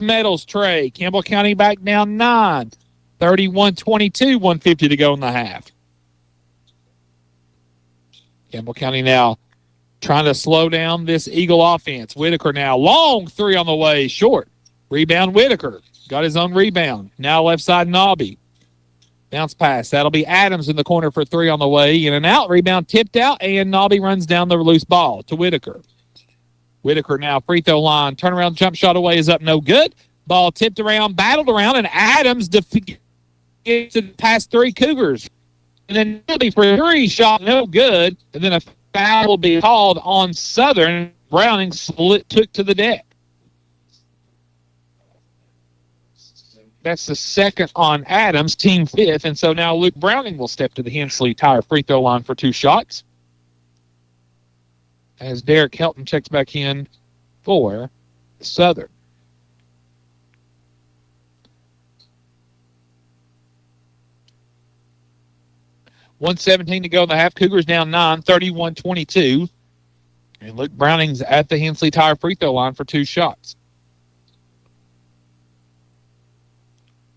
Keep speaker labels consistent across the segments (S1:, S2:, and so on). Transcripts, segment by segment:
S1: medals tray. Campbell County back down 9. 31-22, 150 to go in the half. Campbell County now trying to slow down this Eagle offense. Whitaker now, long three on the way, short. Rebound Whitaker. Got his own rebound. Now left side Nobby. Bounce pass. That'll be Adams in the corner for three on the way. In and out. Rebound tipped out, and Nobby runs down the loose ball to Whitaker. Whitaker now free throw line. Turnaround jump shot away is up, no good. Ball tipped around, battled around, and Adams gets it past three Cougars. And then Nobby for three shot, no good. And then a foul will be called on Southern. Browning took to the deck. That's the second on Adams, team fifth. And so now Luke Browning will step to the Hensley Tire free throw line for two shots. As Derek Helton checks back in for Southern. $1:17 to go in the half. Cougars down 9, 31-22. And Luke Browning's at the Hensley Tire free throw line for two shots.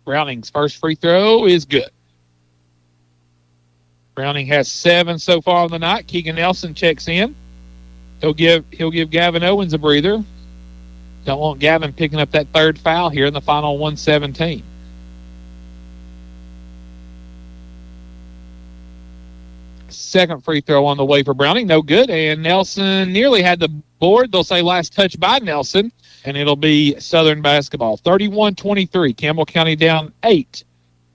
S1: Browning's first free throw is good. Browning has 7 so far on the night. Keegan Nelson checks in. He'll give Gavin Owens a breather. Don't want Gavin picking up that third foul here in the final 1:17. Second free throw on the way for Browning. No good. And Nelson nearly had the board. They'll say last touch by Nelson. And it'll be Southern basketball. 31-23. Campbell County down 8.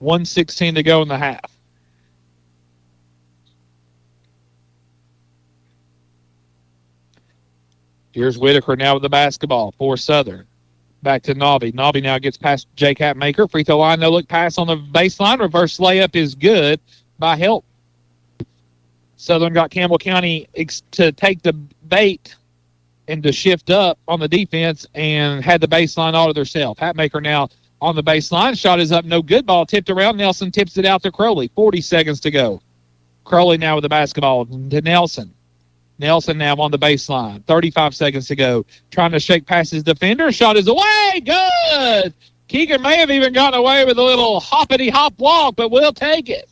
S1: 1:16 to go in the half. Here's Whitaker now with the basketball for Southern. Back to Nobby. Nobby now gets past Jake Hatmaker. Free throw line, no look pass on the baseline. Reverse layup is good by Help. Southern got Campbell County to take the bait and to shift up on the defense and had the baseline all to themselves. Hatmaker now on the baseline. Shot is up, no good. Ball tipped around. Nelson tips it out to Crowley. 40 seconds to go. Crowley now with the basketball to Nelson. Nelson now on the baseline. 35 seconds to go. Trying to shake past his defender. Shot is away. Good. Keegan may have even gotten away with a little hoppity-hop walk, but we'll take it.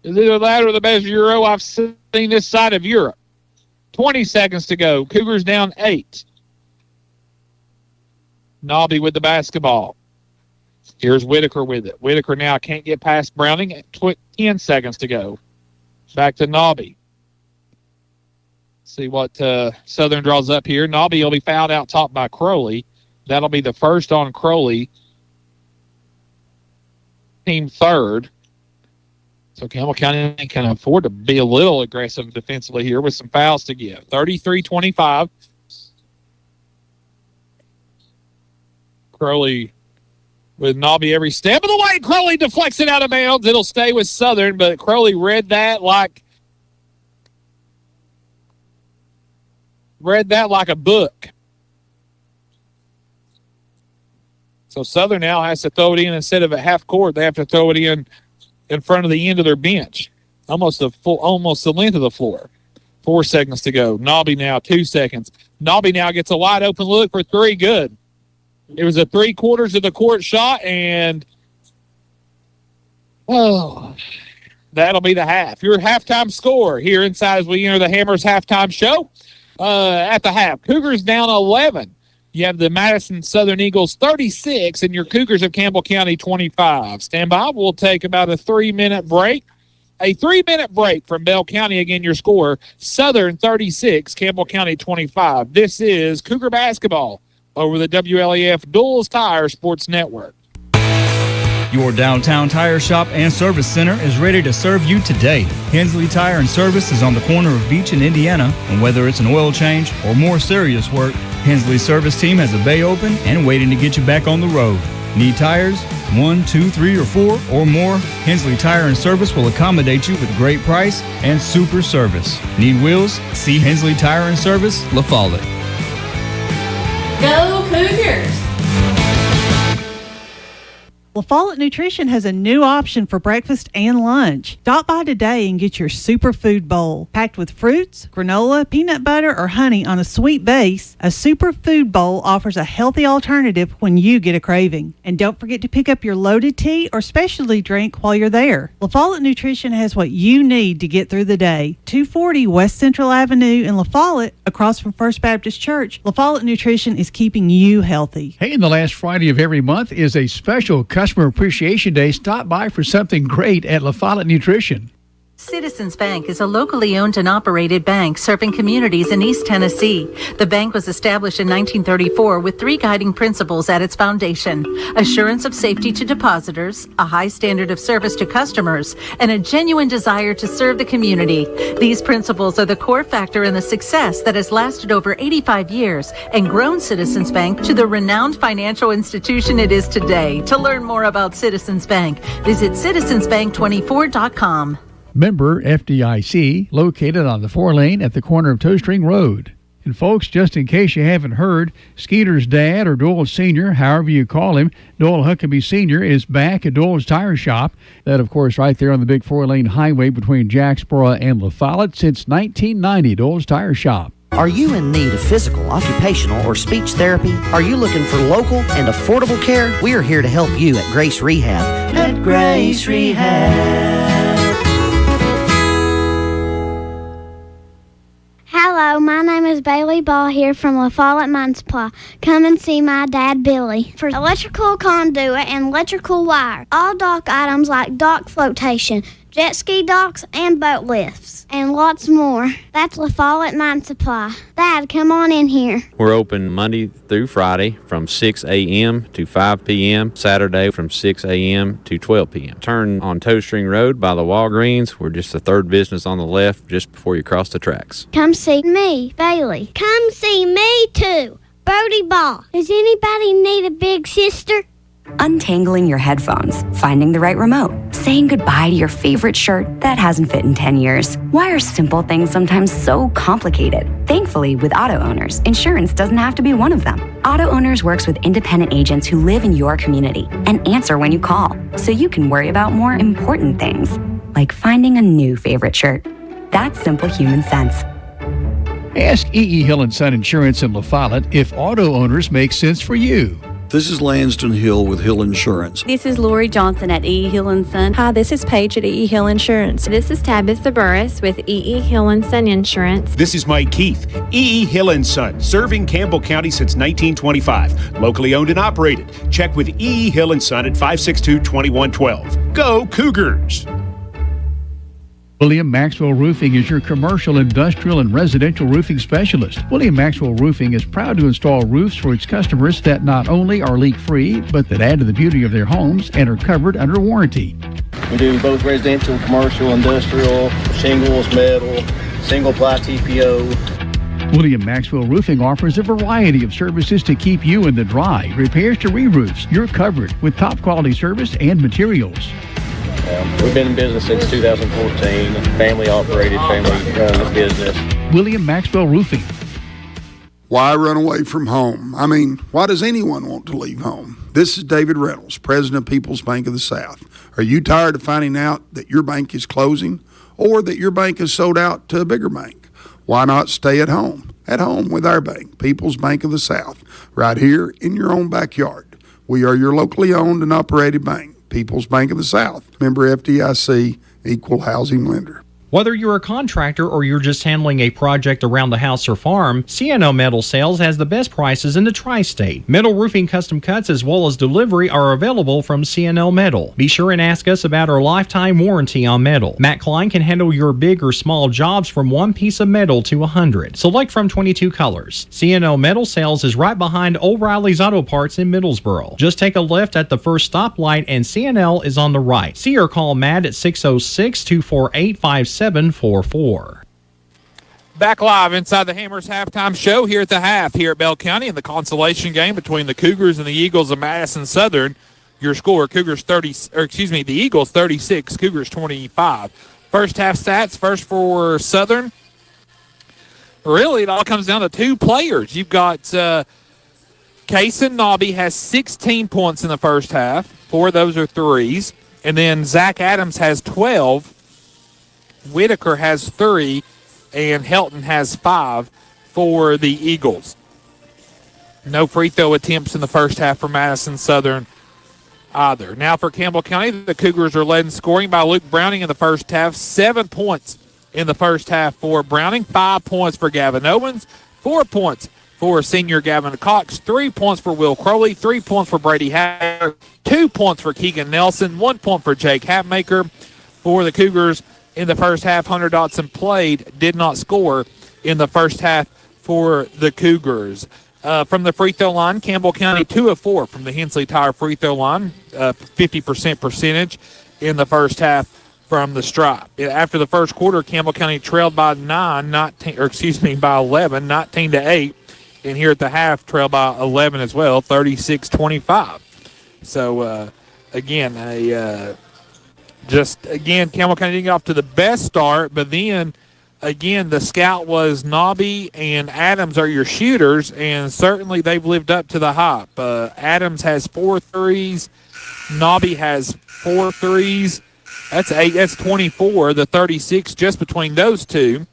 S1: It's either that or the best Euro I've seen this side of Europe. 20 seconds to go. Cougars down 8. Nobby with the basketball. Here's Whitaker with it. Whitaker now can't get past Browning. 10 seconds to go. Back to Nobby. See what Southern draws up here. Nobby will be fouled out top by Crowley. That'll be the first on Crowley. Team third. So Campbell County can afford to be a little aggressive defensively here with some fouls to give. 33-25. Crowley with Nobby every step of the way. Crowley deflects it out of bounds. It'll stay with Southern, but Crowley read that like a book. So Southern now has to throw it in instead of at half court. They have to throw it in front of the end of their bench, almost the length of the floor. 4 seconds to go. Nobby now, 2 seconds. Nobby now gets a wide open look for three. Good. It was a 3/4 of the court shot, and that'll be the half. Your halftime score here inside as we enter the Hammers halftime show. At the half, Cougars down 11. You have the Madison Southern Eagles 36 and your Cougars of Campbell County 25. Stand by. We'll take about a 3-minute break. A 3-minute break from Bell County. Again, your score, Southern 36, Campbell County 25. This is Cougar Basketball over the WLEF Duals Tire Sports Network.
S2: Your downtown tire shop and service center is ready to serve you today. Hensley Tire and Service is on the corner of Beach and Indiana, and whether it's an oil change or more serious work, Hensley's service team has a bay open and waiting to get you back on the road. Need tires? 1, 2, 3, or 4 or more? Hensley Tire and Service will accommodate you with great price and super service. Need wheels? See Hensley Tire and Service, La Follette.
S3: Go Cougars! La Follette Nutrition has a new option for breakfast and lunch. Stop by today and get your superfood bowl. Packed with fruits, granola, peanut butter, or honey on a sweet base, a superfood bowl offers a healthy alternative when you get a craving. And don't forget to pick up your loaded tea or specialty drink while you're there. La Follette Nutrition has what you need to get through the day. 240 West Central Avenue in La Follette, across from First Baptist Church. La Follette Nutrition is keeping you healthy.
S4: Hey, and the last Friday of every month is a special Customer Appreciation Day. Stop by for something great at La Follette Nutrition.
S5: Citizens Bank is a locally owned and operated bank serving communities in East Tennessee. The bank was established in 1934 with 3 guiding principles at its foundation: assurance of safety to depositors, a high standard of service to customers, and a genuine desire to serve the community. These principles are the core factor in the success that has lasted over 85 years and grown Citizens Bank to the renowned financial institution it is today. To learn more about Citizens Bank, visit citizensbank24.com.
S4: Member FDIC, located on the 4-lane at the corner of Toe String Road. And folks, just in case you haven't heard, Skeeter's dad, or Doyle Sr., however you call him, Doyle Huckabee Sr., is back at Doyle's Tire Shop. That, of course, right there on the big 4-lane highway between Jacksboro and La Follette since 1990, Doyle's Tire Shop.
S6: Are you in need of physical, occupational, or speech therapy? Are you looking for local and affordable care? We are here to help you at Grace Rehab. At Grace Rehab.
S7: Hello, my name is Bailey Ball here from La Follette Mine Supply. Come and see my dad, Billy, for electrical conduit and electrical wire. All dock items like dock flotation, jet ski docks, and boat lifts, and lots more. That's La Follette Mine Supply. Dad, come on in here.
S8: We're open Monday through Friday from 6 a.m. to 5 p.m., Saturday from 6 a.m. to 12 p.m. Turn on Toe String Road by the Walgreens. We're just the third business on the left just before you cross the tracks.
S7: Come see me, Bailey. Come see me, too, Brody Ball. Does anybody need a big sister?
S9: Untangling your headphones, finding the right remote, saying goodbye to your favorite shirt that hasn't fit in 10 years. Why are simple things sometimes so complicated? Thankfully, with Auto Owners, insurance doesn't have to be one of them. Auto Owners works with independent agents who live in your community and answer when you call, so you can worry about more important things, like finding a new favorite shirt. That's simple human sense.
S4: Ask E.E. Hill & Son Insurance in La Follette if Auto Owners make sense for you.
S10: This is Lanston Hill with Hill Insurance.
S11: This is Lori Johnson at E.E. Hill & Son.
S12: Hi, this is Paige at E.E. Hill Insurance.
S13: This is Tabitha Burris with E.E. Hill & Son Insurance.
S14: This is Mike Keith, E.E. Hill & Son, serving Campbell County since 1925. Locally owned and operated. Check with E.E. Hill & Son at 562-2112. Go Cougars!
S4: William Maxwell Roofing is your commercial, industrial, and residential roofing specialist. William Maxwell Roofing is proud to install roofs for its customers that not only are leak-free, but that add to the beauty of their homes and are covered under warranty.
S15: We do both residential, commercial, industrial, shingles, metal, single-ply TPO.
S4: William Maxwell Roofing offers a variety of services to keep you in the dry. Repairs to re-roofs, you're covered with top-quality service and materials.
S15: We've been in business since 2014, family-operated, family-run business.
S4: William Maxwell Roofing.
S16: Why run away from home? I mean, why does anyone want to leave home? This is David Reynolds, President of People's Bank of the South. Are you tired of finding out that your bank is closing or that your bank is sold out to a bigger bank? Why not stay at home with our bank, People's Bank of the South, right here in your own backyard. We are your locally owned and operated bank. People's Bank of the South, member FDIC, equal housing lender.
S17: Whether you're a contractor or you're just handling a project around the house or farm, C&O Metal Sales has the best prices in the tri-state. Metal roofing custom cuts as well as delivery are available from C&O Metal. Be sure and ask us about our lifetime warranty on metal. Matt Klein can handle your big or small jobs from one piece of metal to 100. Select from 22 colors. C&O Metal Sales is right behind O'Reilly's Auto Parts in Middlesboro. Just take a left at the first stoplight and C&L is on the right. See or call Matt at 606-248-5744.
S1: Back live inside the Hammers halftime show here at the half here at Bell County in the consolation game between the Cougars and the Eagles of Madison Southern. Your score, the Eagles 36, Cougars 25. First half stats, first for Southern. Really, it all comes down to two players. You've got Kaysen Nobby has 16 points in the first half. 4 of those are threes. And then Zach Adams has 12. Whitaker has 3. And Helton has 5 for the Eagles. No free throw attempts in the first half for Madison Southern either. Now for Campbell County, the Cougars are led in scoring by Luke Browning in the first half. 7 points in the first half for Browning. 5 points for Gavin Owens. 4 points for senior Gavin Cox. 3 points for Will Crowley. 3 points for Brady Hatter. 2 points for Keegan Nelson. 1 point for Jake Hatmaker. For the Cougars in the first half, Hunter Dotson played, did not score in the first half for the Cougars. From the free throw line, Campbell County 2 of 4 from the Hensley Tire free throw line, 50% percentage in the first half from the stripe. After the first quarter, Campbell County trailed by 11, 19-8, and here at the half, trailed by 11 as well, 36-25. So again, Campbell County didn't get off to the best start, but then. Again, the scout was Nobby and Adams are your shooters, and certainly they've lived up to the hype. Adams has 4 threes. Nobby has 4 threes. That's 8. That's 24. The 36 just between those two.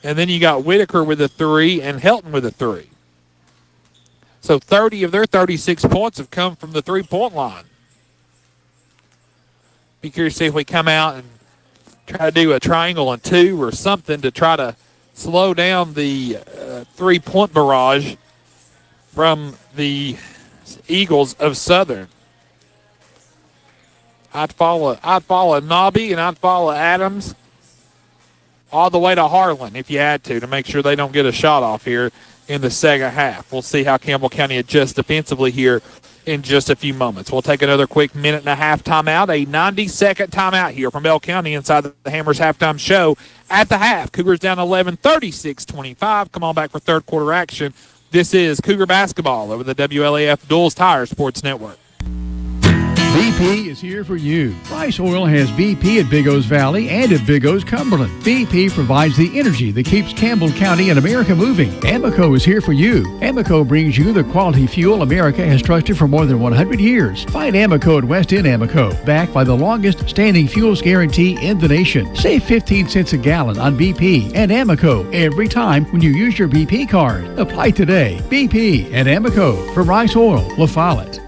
S1: And then you got Whitaker with a 3 and Helton with a 3. So 30 of their 36 points have come from the three-point line. Be curious to see if we come out and try to do a triangle and 2 or something to try to slow down the three-point barrage from the Eagles of Southern. I'd follow Nobby and I'd follow Adams all the way to Harlan if you had to make sure they don't get a shot off here in the second half. We'll see how Campbell County adjusts defensively here in just a few moments. We'll take another quick minute and a half timeout, a 90-second timeout here from Bell County inside the Hammers halftime show. At the half, Cougars down 11, 36-25. Come on back for third quarter action. This is Cougar basketball over the WLAF Duals Tire Sports Network.
S4: BP is here for you. Rice Oil has BP at Big O's Valley and at Big O's Cumberland. BP provides the energy that keeps Campbell County and America moving. Amoco is here for you. Amoco brings you the quality fuel America has trusted for more than 100 years. Find Amoco at West End Amoco, backed by the longest standing fuels guarantee in the nation. Save 15 cents a gallon on BP and Amoco every time when you use your BP card. Apply today. BP and Amoco from Rice Oil, La Follette.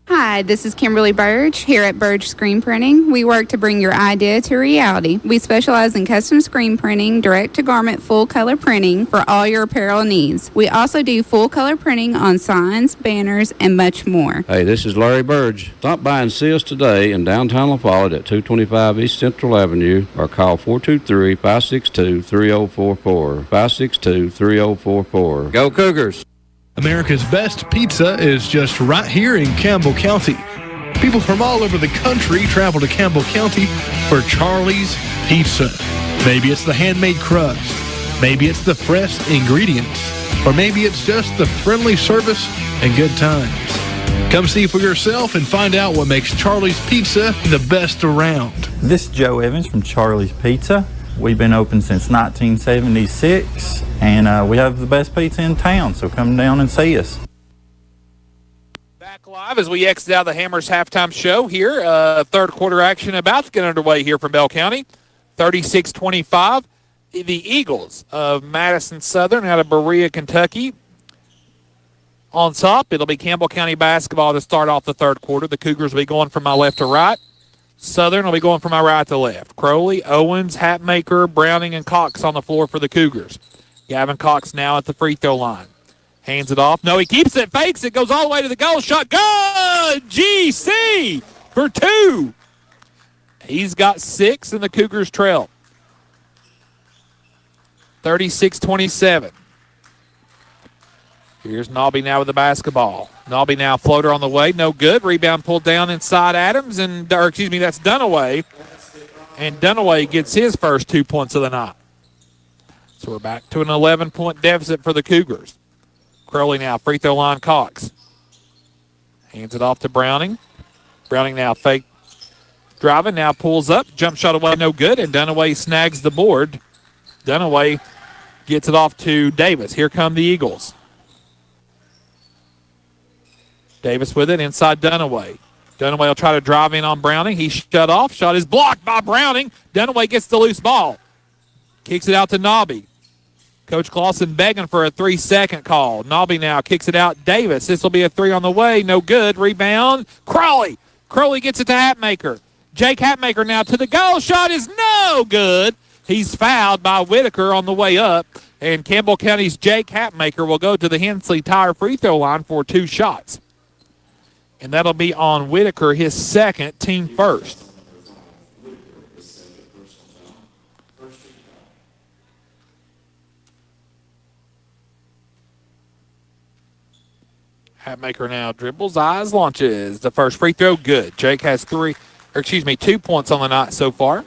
S18: Hi, this is Kimberly Burge here at Burge Screen Printing. We work to bring your idea to reality. We specialize in custom screen printing, direct-to-garment full-color printing for all your apparel needs. We also do full-color printing on signs, banners, and much more.
S19: Hey, this is Larry Burge. Stop by and see us today in downtown La Follette at 225 East Central Avenue or call 423-562-3044. 562-3044. Go Cougars!
S20: America's best pizza is just right here in Campbell County. People from all over the country travel to Campbell County for Charlie's Pizza. Maybe it's the handmade crust. Maybe it's the fresh ingredients. Or maybe it's just the friendly service and good times. Come see for yourself and find out what makes Charlie's Pizza the best around.
S21: This is Joe Evans from Charlie's Pizza. We've been open since 1976, and we have the best pizza in town, so come down and see us.
S1: Back live as we exit out the Hammers halftime show here. Third quarter action about to get underway here from Bell County. 36-25. The Eagles of Madison Southern out of Berea, Kentucky. On top, it'll be Campbell County basketball to start off the third quarter. The Cougars will be going from my left to right. Southern will be going from my right to left. Crowley, Owens, Hatmaker, Browning, and Cox on the floor for the Cougars. Gavin Cox now at the free throw line. Hands it off. No, he keeps it, fakes it, goes all the way to the goal. Shot good! GC for 2. He's got 6, and the Cougars trail. 36-27. Here's Nobby now with the basketball. Nobby now floater on the way. No good. Rebound pulled down inside Adams. That's Dunaway. And Dunaway gets his first 2 points of the night. So we're back to an 11-point deficit for the Cougars. Crowley now, free throw line, Cox. Hands it off to Browning. Browning now fake driving. Now pulls up. Jump shot away, no good. And Dunaway snags the board. Dunaway gets it off to Davis. Here come the Eagles. Davis with it inside Dunaway. Dunaway will try to drive in on Browning. He's shut off. Shot is blocked by Browning. Dunaway gets the loose ball. Kicks it out to Nobby. Coach Clausen begging for a 3-second call. Nobby now kicks it out. Davis. This will be a 3 on the way. No good. Rebound. Crowley. Crowley gets it to Hatmaker. Jake Hatmaker now to the goal. Shot is no good. He's fouled by Whitaker on the way up. And Campbell County's Jake Hatmaker will go to the Hensley Tire free throw line for 2 shots. And that'll be on Whitaker, his second, team first. Hatmaker now dribbles, eyes, launches. The first free throw, good. Jake has 2 points on the night so far.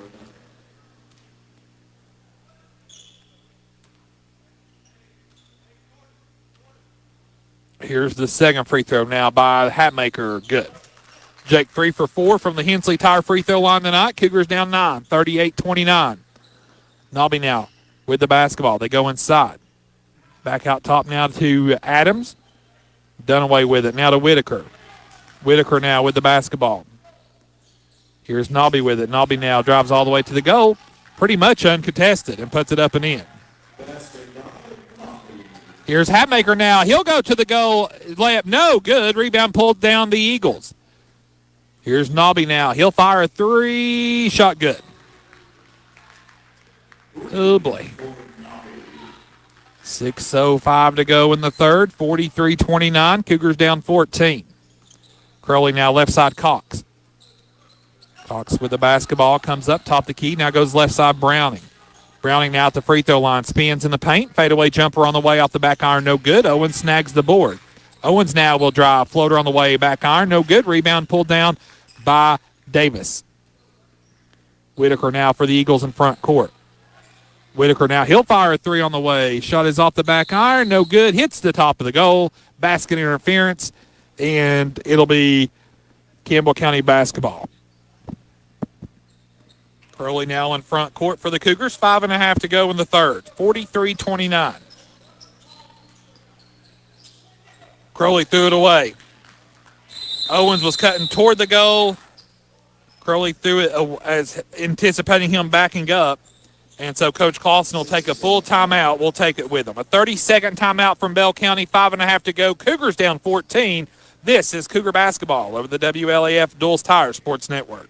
S1: Here's the second free throw now by Hatmaker. Good. Jake 3 for 4 from the Hensley Tire free throw line tonight. Cougars down 9, 38-29. Nobby now with the basketball. They go inside. Back out top now to Adams. Dunaway with it. Now to Whitaker. Whitaker now with the basketball. Here's Nobby with it. Nobby now drives all the way to the goal. Pretty much uncontested and puts it up and in. Here's Hatmaker now. He'll go to the goal. Layup, no good. Rebound pulled down the Eagles. Here's Nobby now. He'll fire a 3. Shot good. Oh, boy. 6:05 to go in the third. 43-29. Cougars down 14. Crowley now left side Cox. Cox with the basketball. Comes up, top the key. Now goes left side Browning. Browning now at the free throw line. Spins in the paint. Fadeaway jumper on the way off the back iron. No good. Owens snags the board. Owens now will drive. Floater on the way. Back iron. No good. Rebound pulled down by Davis. Whitaker now for the Eagles in front court. Whitaker now. He'll fire a 3 on the way. Shot is off the back iron. No good. Hits the top of the goal. Basket interference. And it'll be Campbell County basketball. Crowley now in front court for the Cougars. 5.5 to go in the third. 43-29. Crowley threw it away. Owens was cutting toward the goal. Crowley threw it as anticipating him backing up. And so Coach Clausen will take a full timeout. We'll take it with him. A 30-second timeout from Bell County. 5.5 to go. Cougars down 14. This is Cougar basketball over the WLAF Duals Tire Sports Network.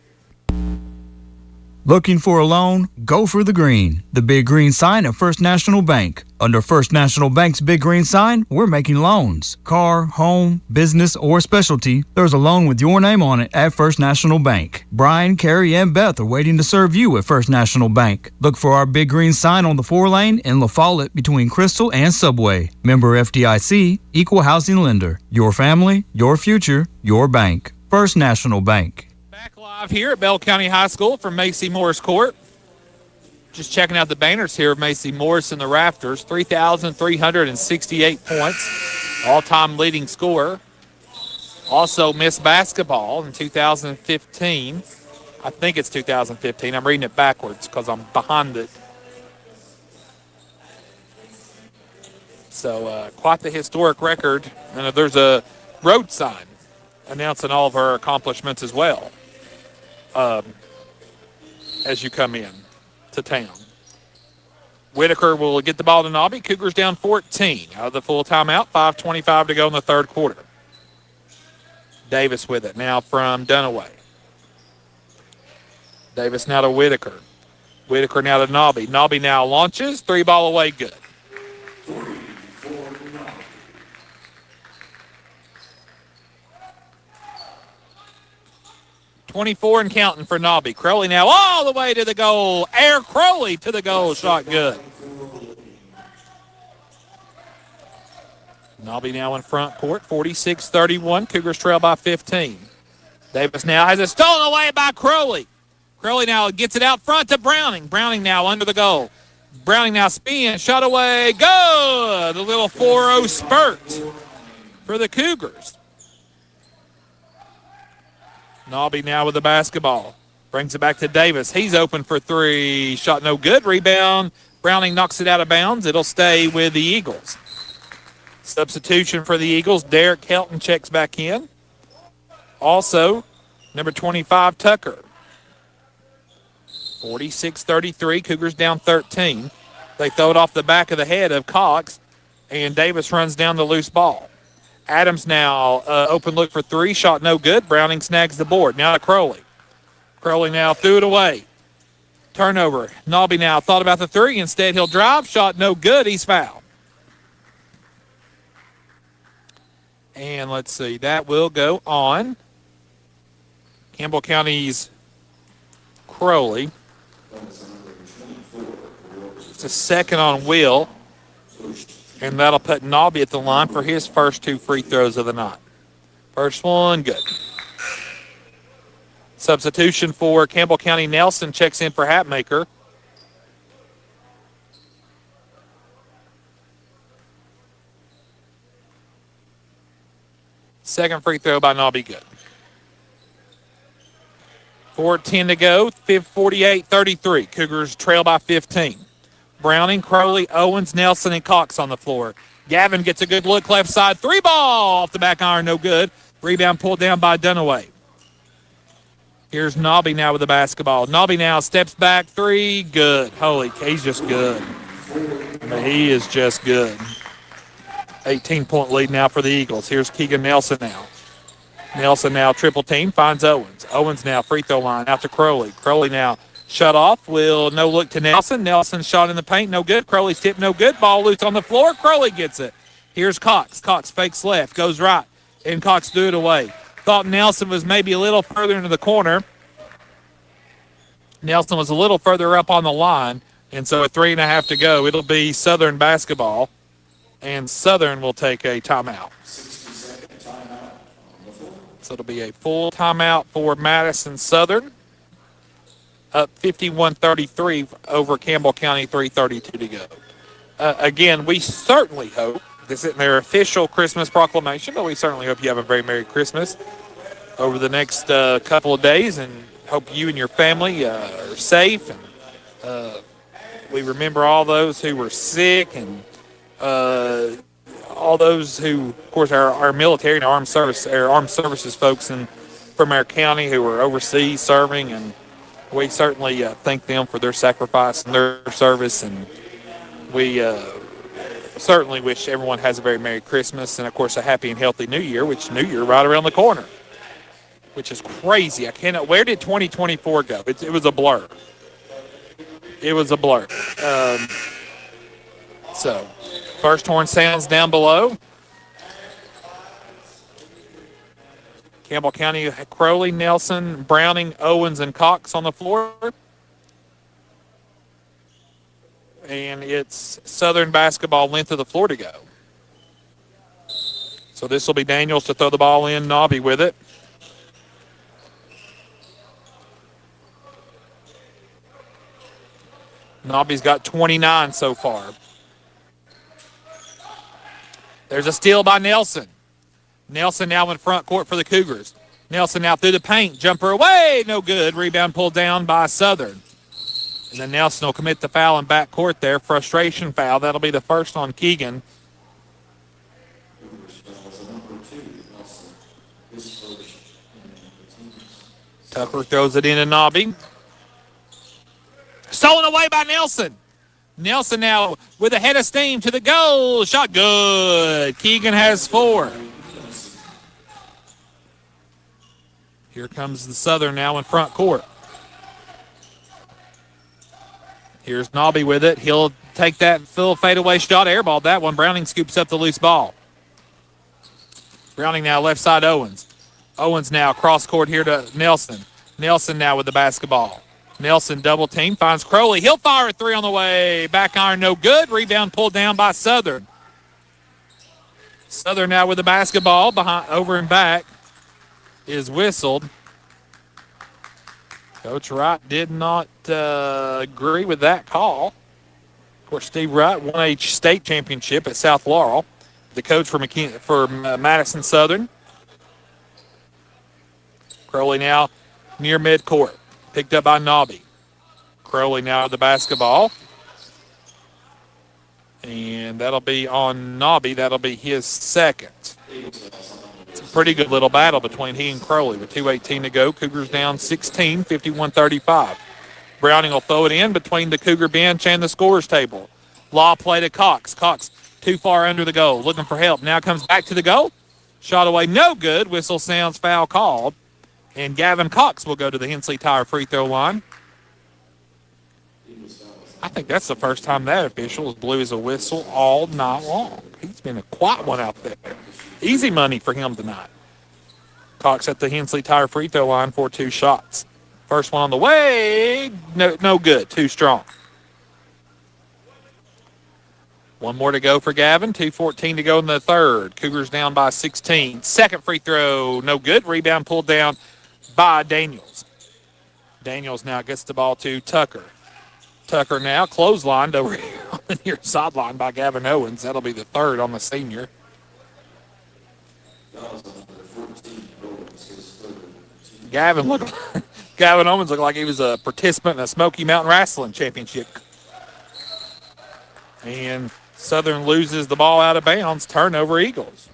S2: Looking for a loan? Go for the green. The Big Green sign at First National Bank. Under First National Bank's Big Green sign, we're making loans. Car, home, business, or specialty, there's a loan with your name on it at First National Bank. Brian, Carrie, and Beth are waiting to serve you at First National Bank. Look for our Big Green sign on the 4-lane in La Follette between Crystal and Subway. Member FDIC, Equal Housing Lender. Your family, your future, your bank. First National Bank.
S1: Live here at Bell County High School from Macy Morris Court. Just checking out the banners here of Macy Morris in the rafters. 3,368 points, all-time leading scorer. Also Miss Basketball in 2015. I think it's 2015. I'm reading it backwards because I'm behind it. So quite the historic record. And there's a road sign announcing all of her accomplishments as well. As you come in to town. Whitaker will get the ball to Nobby. Cougars down 14 out of the full timeout. 5:25 to go in the third quarter. Davis with it now from Dunaway. Davis now to Whitaker. Whitaker now to Nobby. Nobby now launches. 3-ball away, good. 24 and counting for Nobby. Crowley now all the way to the goal. Air Crowley to the goal. Shot good. Nobby now in front court. 46-31. Cougars trail by 15. Davis now has it stolen away by Crowley. Crowley now gets it out front to Browning. Browning now under the goal. Browning now spins. Shot away. Good. A little 4-0 spurt for the Cougars. Nobby now with the basketball. Brings it back to Davis. He's open for 3. Shot no good. Rebound. Browning knocks it out of bounds. It'll stay with the Eagles. Substitution for the Eagles. Derek Helton checks back in. Also, number 25, Tucker. 46-33, Cougars down 13. They throw it off the back of the head of Cox, and Davis runs down the loose ball. Adams now open look for three, shot no good. Browning snags the board. Now to Crowley. Crowley now threw it away. Turnover. Nobby now thought about the three. Instead, he'll drive. Shot no good. He's fouled. And let's see. That will go on Campbell County's Crowley. It's a second on Will. And that'll put Nobby at the line for his first two free throws of the night. First one, good. Substitution for Campbell County. Nelson checks in for Hatmaker. Second free throw by Nobby, good. 4:10 to go, 48-33. Cougars trail by 15. Browning, Crowley, Owens, Nelson, and Cox on the floor. Gavin gets a good look left side. Three ball off the back iron, no good. Rebound pulled down by Dunaway. Here's Nobby now with the basketball. Nobby now steps back, three, good. Holy, he's just good. I mean, he is just good. 18-point lead now for the Eagles. Here's Keegan Nelson now. Nelson now triple team, finds Owens. Owens now free throw line out to Crowley. Crowley now shut off, will no look to Nelson. Nelson shot in the paint, no good. Crowley's tip, no good. Ball loose on the floor. Crowley gets it. Here's Cox. Cox fakes left, goes right, and Cox threw it away. Thought Nelson was maybe a little further into the corner. Nelson was a little further up on the line, and so at 3.5 to go, it'll be Southern basketball, and Southern will take a timeout. So it'll be a full timeout for Madison Southern. Up 51-33 over Campbell County, 3:32 to go. Again, we certainly hope, this isn't their official Christmas proclamation, but we certainly hope you have a very Merry Christmas over the next couple of days, and hope you and your family are safe. And we remember all those who were sick, and all those who, of course, our military and armed services folks from our county who are overseas serving, and we certainly thank them for their sacrifice and their service, and we certainly wish everyone has a very Merry Christmas and, of course, a happy and healthy New Year, which New Year right around the corner, which is crazy. Where did 2024 go? It was a blur. It was a blur. So, first horn sounds down below. Campbell County, Crowley, Nelson, Browning, Owens, and Cox on the floor. And it's Southern basketball length of the floor to go. So this will be Daniels to throw the ball in, Nobby with it. Nobby's got 29 so far. There's a steal by Nelson. Nelson now in front court for the Cougars. Nelson now through the paint. Jumper away. No good. Rebound pulled down by Southern. And then Nelson will commit the foul in back court there. Frustration foul. That'll be the first on Keegan. Tucker throws it into Nobby. Stolen away by Nelson. Nelson now with a head of steam to the goal. Shot good. Keegan has 4. Here comes the Southern now in front court. Here's Nobby with it. He'll take that full fadeaway shot. Airballed that one. Browning scoops up the loose ball. Browning now left side Owens. Owens now cross court here to Nelson. Nelson now with the basketball. Nelson double team, finds Crowley. He'll fire a three on the way. Back iron, no good. Rebound pulled down by Southern. Southern now with the basketball. Behind, over and back is whistled. Coach Wright did not agree with that call. Of course, Steve Wright won a state championship at South Laurel. The coach for Madison Southern. Crowley now near midcourt. Picked up by Nobby. Crowley now with the basketball. And that'll be on Nobby. That'll be his second. pretty good little battle between he and Crowley with 2:18 to go. Cougars down 16, 51-35. Browning will throw it in between the Cougar bench and the scorers table. Law play to Cox. Cox too far under the goal, looking for help. Now comes back to the goal. Shot away, no good. Whistle sounds, foul called. And Gavin Cox will go to the Hensley Tire free throw line. I think that's the first time that official has blew as a whistle all night long. He's been a quiet one out there. Easy money for him tonight. Cox at the Hensley Tire free throw line for 2 shots. First one on the way, no good, too strong. One more to go for Gavin, 2:14 to go in the third. Cougars down by 16. Second free throw, no good. Rebound pulled down by Daniels. Daniels now gets the ball to Tucker. Tucker now clotheslined over here on the near sideline by Gavin Owens. That'll be the third on the senior. Gavin Owens looked like he was a participant in a Smoky Mountain Wrestling Championship. And Southern loses the ball out of bounds. Turnover, Eagles.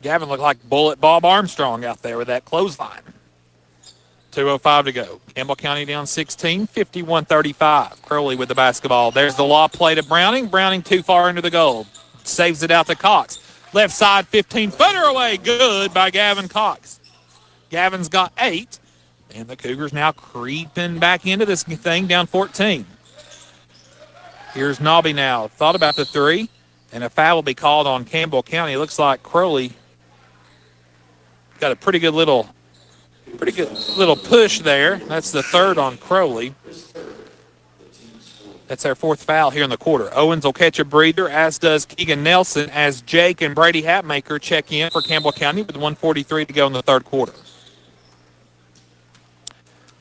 S1: Gavin looked like Bullet Bob Armstrong out there with that clothesline. 2:05 to go. Campbell County down 16, 51-35. Crowley with the basketball. There's the law play to Browning. Browning too far into the goal. Saves it out to Cox. Left side, 15-footer away. Good by Gavin Cox. Gavin's got 8. And the Cougars now creeping back into this thing, down 14. Here's Nobby now. Thought about the 3. And a foul will be called on Campbell County. It looks like Crowley got a pretty good little push there. That's the third on Crowley. That's our 4th foul here in the quarter. Owens will catch a breather, as does Keegan Nelson, as Jake and Brady Hatmaker check in for Campbell County with 1:43 to go in the third quarter.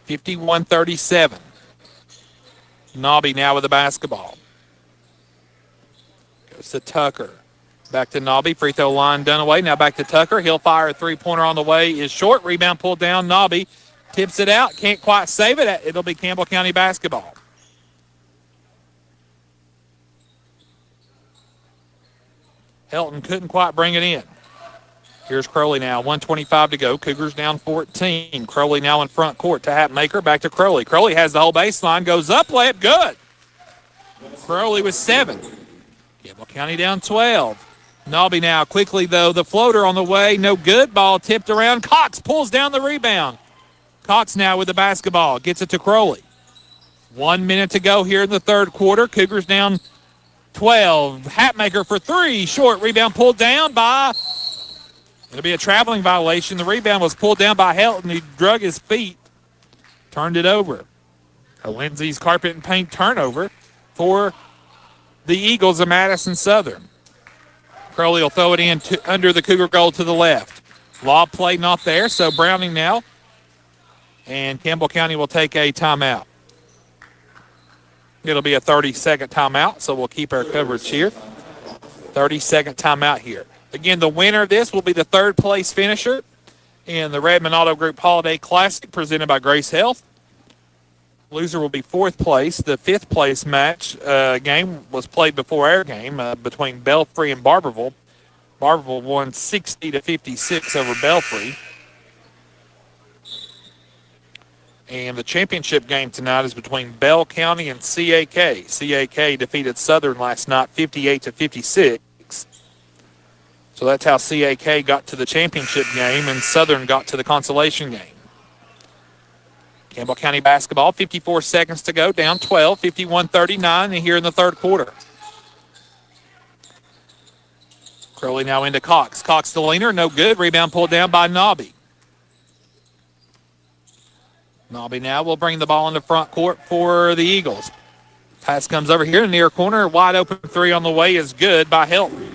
S1: 51-37. Nobby now with the basketball. Goes to Tucker. Back to Nobby. Free throw line done away. Now back to Tucker. He'll fire a 3-pointer on the way. Is short. Rebound pulled down. Nobby tips it out. Can't quite save it. It'll be Campbell County basketball. Helton couldn't quite bring it in. Here's Crowley now. 1:25 to go. Cougars down 14. Crowley now in front court to Hatmaker. Back to Crowley. Crowley has the whole baseline. Goes up. Layup. Good. Crowley with 7. Campbell County down 12. Nobby now quickly, though. The floater on the way. No good. Ball tipped around. Cox pulls down the rebound. Cox now with the basketball. Gets it to Crowley. 1 minute to go here in the third quarter. Cougars down 12. Hatmaker for 3. Short. Rebound pulled down by... It'll be a traveling violation. The rebound was pulled down by Helton. He drug his feet. Turned it over. A Lindsay's Carpet and Paint turnover for the Eagles of Madison Southern. Crowley will throw it in under the Cougar goal to the left. Law play not there, so Browning now. And Campbell County will take a timeout. It'll be a 30-second timeout, so we'll keep our coverage here. 30-second timeout here. Again, the winner of this will be the third-place finisher in the Redmond Auto Group Holiday Classic presented by Grace Health. Loser will be 4th place. The 5th-place match game was played before our game between Belfry and Barberville. Barberville won 60-56 over Belfry. And the championship game tonight is between Bell County and CAK. CAK defeated Southern last night 58-56. So that's how CAK got to the championship game and Southern got to the consolation game. Campbell County basketball, 54 seconds to go, down 12, 51-39 here in the third quarter. Crowley now into Cox. Cox the leaner, no good. Rebound pulled down by Nobby. Nobby now will bring the ball into front court for the Eagles. Pass comes over here, near corner, wide open 3 on the way is good by Helton.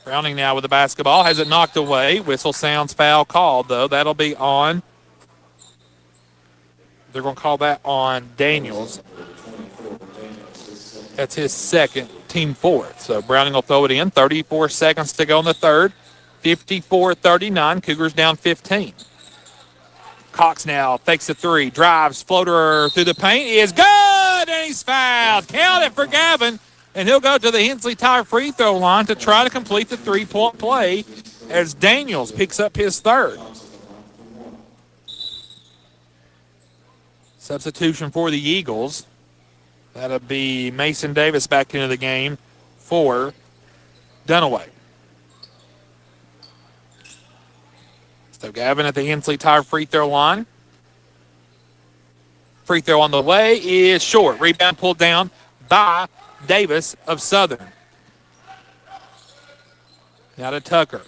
S1: Browning now with the basketball, has it knocked away. Whistle sounds, foul called, though. That'll be on. They're going to call that on Daniels. That's his second, team 4th. So Browning will throw it in. 34 seconds to go in the third. 54-39. Cougars down 15. Cox now fakes the 3, drives, floater through the paint is good! and he's fouled. Count it for Gavin, and he'll go to the Hensley Tire free throw line to try to complete the three-point play as Daniels picks up his third. Substitution for the Eagles. That'll be Mason Davis back into the game for Dunaway. So Gavin at the Hensley Tire free throw line. Free throw on the way is short. Rebound pulled down by Davis of Southern. Now to Tucker.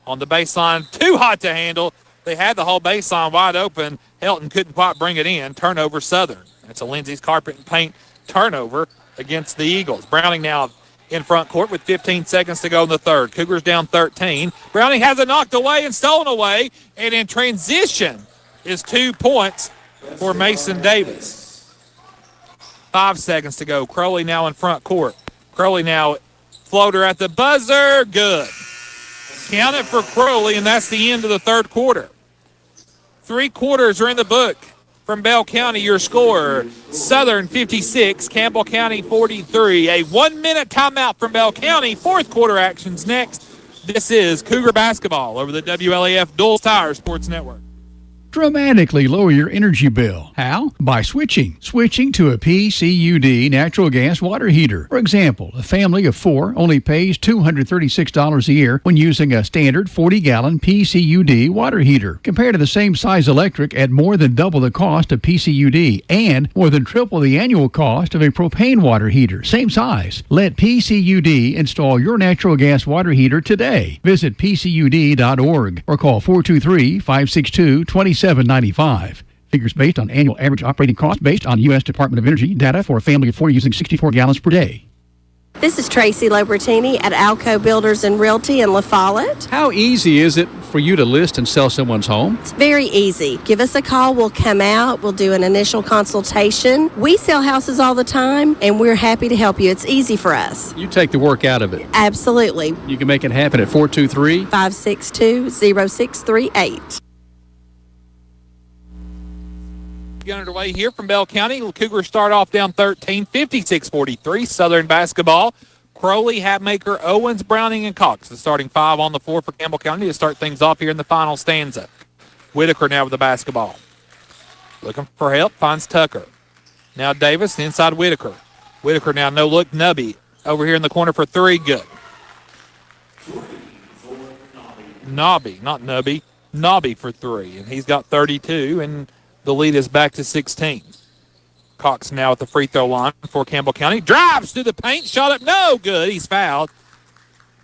S1: On the baseline, too hot to handle. They had the whole baseline wide open. Helton couldn't quite bring it in. Turnover Southern. That's a Lindsay's Carpet and Paint turnover against the Eagles. Browning now in front court with 15 seconds to go in the third. Cougars down 13. Browning has it knocked away and stolen away. And in transition is 2 points for Mason Davis. 5 seconds to go. Crowley now in front court. Crowley now floater at the buzzer. Good. Count it for Crowley, and that's the end of the third quarter. 3 quarters are in the book. From Bell County, your score, Southern 56, Campbell County 43. A 1-minute timeout from Bell County. Fourth quarter actions next. This is Cougar Basketball over the WLAF Dulles Tire Sports Network.
S4: Dramatically lower your energy bill. How? By switching. Switching to a PCUD natural gas water heater. For example, a family of 4 only pays $236 a year when using a standard 40-gallon PCUD water heater, compared to the same size electric at more than double the cost of PCUD and more than triple the annual cost of a propane water heater, same size. Let PCUD install your natural gas water heater today. Visit PCUD.org or call 423-562-2795. Figures based on annual average operating cost based on U.S. Department of Energy data for a family of 4 using 64 gallons per day.
S12: This is Tracy Lobertini at Alco Builders and Realty in La Follette.
S3: How easy is it for you to list and sell someone's home?
S12: It's very easy. Give us a call. We'll come out. We'll do an initial consultation. We sell houses all the time, and we're happy to help you. It's easy for us.
S3: You take the work out of it.
S12: Absolutely.
S3: You can make it happen at 423-562-0638.
S1: Get underway here from Bell County. Cougars start off down 13, 56-43. Southern basketball. Crowley, Hatmaker, Owens, Browning, and Cox. The starting 5 on the floor for Campbell County to start things off here in the final stanza. Whitaker now with the basketball. Looking for help, finds Tucker. Now Davis, inside Whitaker. Whitaker now no look, Nubby. Over here in the corner for 3, good. Nobby, not Nubby. Nobby for 3, and he's got 32, and the lead is back to 16. Cox now at the free throw line for Campbell County. Drives through the paint, shot up, no good. He's fouled.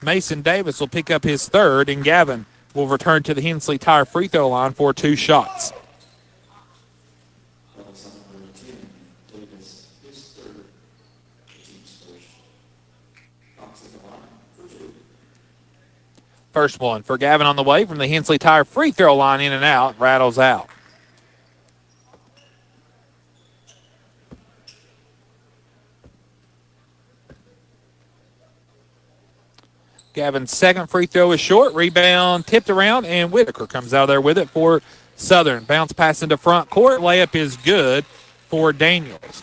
S1: Mason Davis will pick up his third, and Gavin will return to the Hensley Tire free throw line for 2 shots. First one for Gavin on the way from the Hensley Tire free throw line, in and out, rattles out. Gavin's second free throw is short. Rebound tipped around, and Whitaker comes out of there with it for Southern. Bounce pass into front court. Layup is good for Daniels.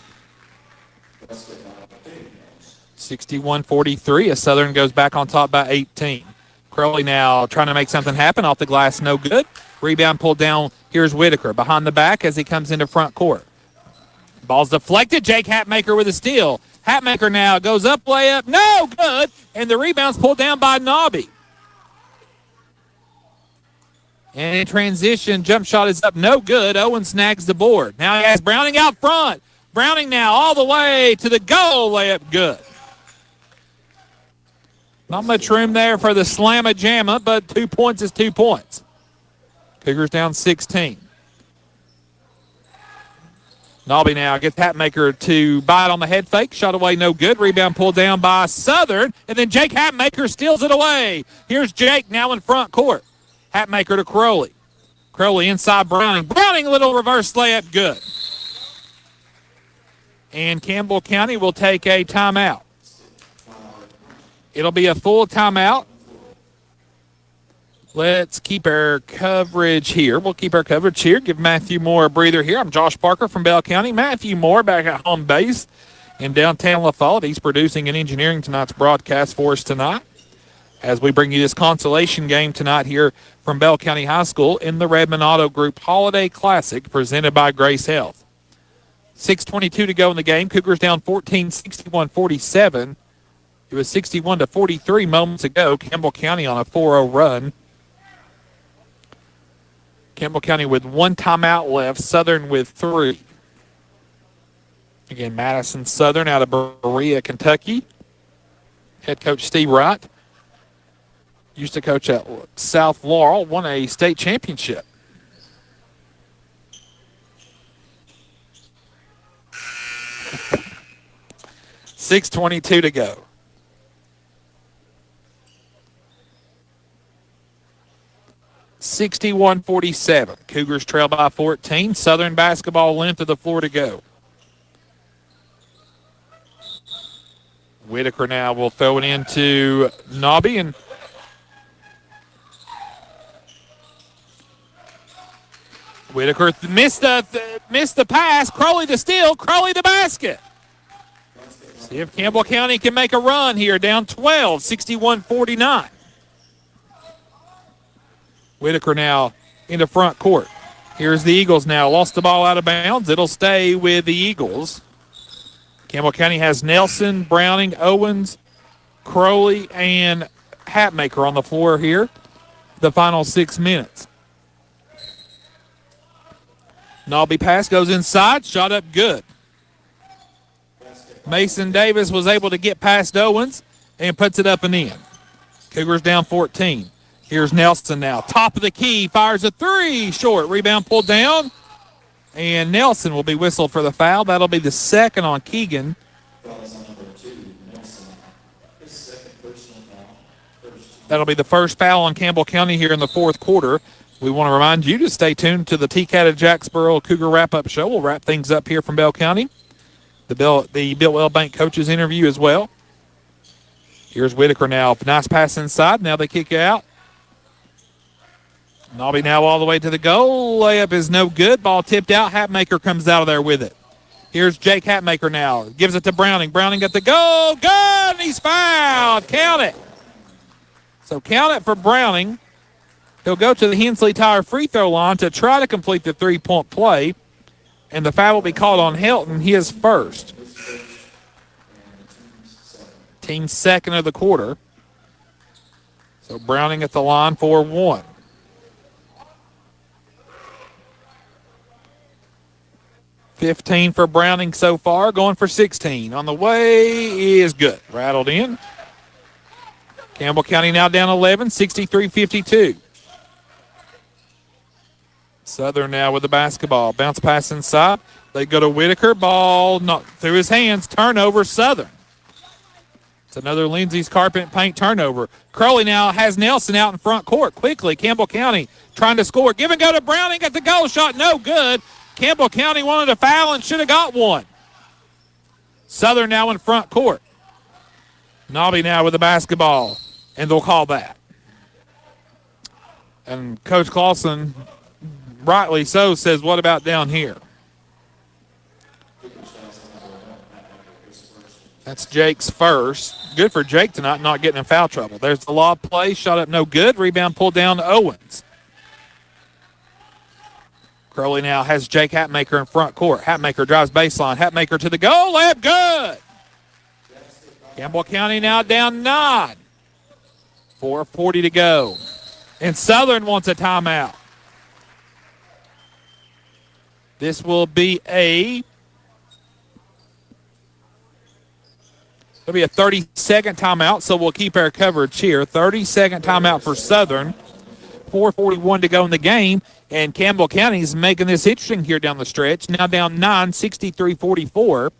S1: 61-43 as Southern goes back on top by 18. Crowley now trying to make something happen off the glass. No good. Rebound pulled down. Here's Whitaker behind the back as he comes into front court. Ball's deflected. Jake Hatmaker with a steal. Hatmaker now goes up, layup, no good, and the rebound's pulled down by Nobby. And in transition, jump shot is up, no good. Owen snags the board. Now he has Browning out front. Browning now all the way to the goal, layup good. Not much room there for the slamma-jamma, but 2 points is 2 points. Cougars down 16. Nobby now gets Hatmaker to bite on the head fake. Shot away, no good. Rebound pulled down by Southern. And then Jake Hatmaker steals it away. Here's Jake now in front court. Hatmaker to Crowley. Crowley inside Browning. Browning, little reverse layup, good. And Campbell County will take a timeout. It'll be a full timeout. Let's keep our coverage here. We'll keep our coverage here. Give Matthew Moore a breather here. I'm Josh Parker from Bell County. Matthew Moore back at home base in downtown La Follette. He's producing and engineering tonight's broadcast for us tonight as we bring you this consolation game tonight here from Bell County High School in the Redmond Auto Group Holiday Classic presented by Grace Health. 6:22 to go in the game. Cougars down 14, 61-47. It was 61-43 moments ago. Campbell County on a 4-0 run. Campbell County with one timeout left. Southern with 3. Again, Madison Southern out of Berea, Kentucky. Head coach Steve Wright used to coach at South Laurel, won a state championship. $6:22 to go. $61-47. Cougars trail by 14. Southern basketball length of the floor to go. Whitaker now will throw it into Nobby, and Whitaker missed the pass. Crowley to steal. Crowley to basket. See if Campbell County can make a run here. Down 12, 61-49. Whitaker now into front court. Here's the Eagles now. Lost the ball out of bounds. It'll stay with the Eagles. Campbell County has Nelson, Browning, Owens, Crowley, and Hatmaker on the floor here. The final 6 minutes. Nobby pass goes inside. Shot up good. Mason Davis was able to get past Owens and puts it up and in. Cougars down 14. Here's Nelson now. Top of the key. Fires a 3. Short. Rebound pulled down. And Nelson will be whistled for the foul. That'll be the second on Keegan. That'll be the first foul on Campbell County here in the fourth quarter. We want to remind you to stay tuned to the TCAT of Jacksboro Cougar Wrap-Up Show. We'll wrap things up here from Bell County. The Bill Well Bank coaches interview as well. Here's Whitaker now. Nice pass inside. Now they kick out. Nobby now all the way to the goal. Layup is no good. Ball tipped out. Hatmaker comes out of there with it. Here's Jake Hatmaker now. Gives it to Browning. Browning got the goal. Good! And he's fouled. Count it. So count it for Browning. He'll go to the Hensley Tire free throw line to try to complete the three-point play. And the foul will be called on Helton, his first. Team's second of the quarter. So Browning at the line for 1. $15 for Browning so far, going for 16. On the way is good. Rattled in. Campbell County now down 11, 63-52. Southern now with the basketball. Bounce pass inside. They go to Whitaker. Ball not through his hands. Turnover, Southern. It's another Lindsay's Carpet Paint turnover. Crowley now has Nelson out in front court. Quickly, Campbell County trying to score. Give and go to Browning. Got the goal shot. No good. Campbell County wanted a foul and should have got one. Southern now in front court. Nobby now with the basketball, and they'll call that. And Coach Clausen, rightly so, says, what about down here? That's Jake's first. Good for Jake tonight, not getting in foul trouble. There's the lob play, shot up no good. Rebound pulled down to Owens. Crowley now has Jake Hatmaker in front court. Hatmaker drives baseline. Hatmaker to the goal. Layup good. Campbell County now down 9. 4:40 to go. And Southern wants a timeout. This will be a 30-second timeout, so we'll keep our coverage here. 30-second timeout for Southern. 4:41 to go in the game. And Campbell County is making this interesting here down the stretch. Now down 9, 63-44.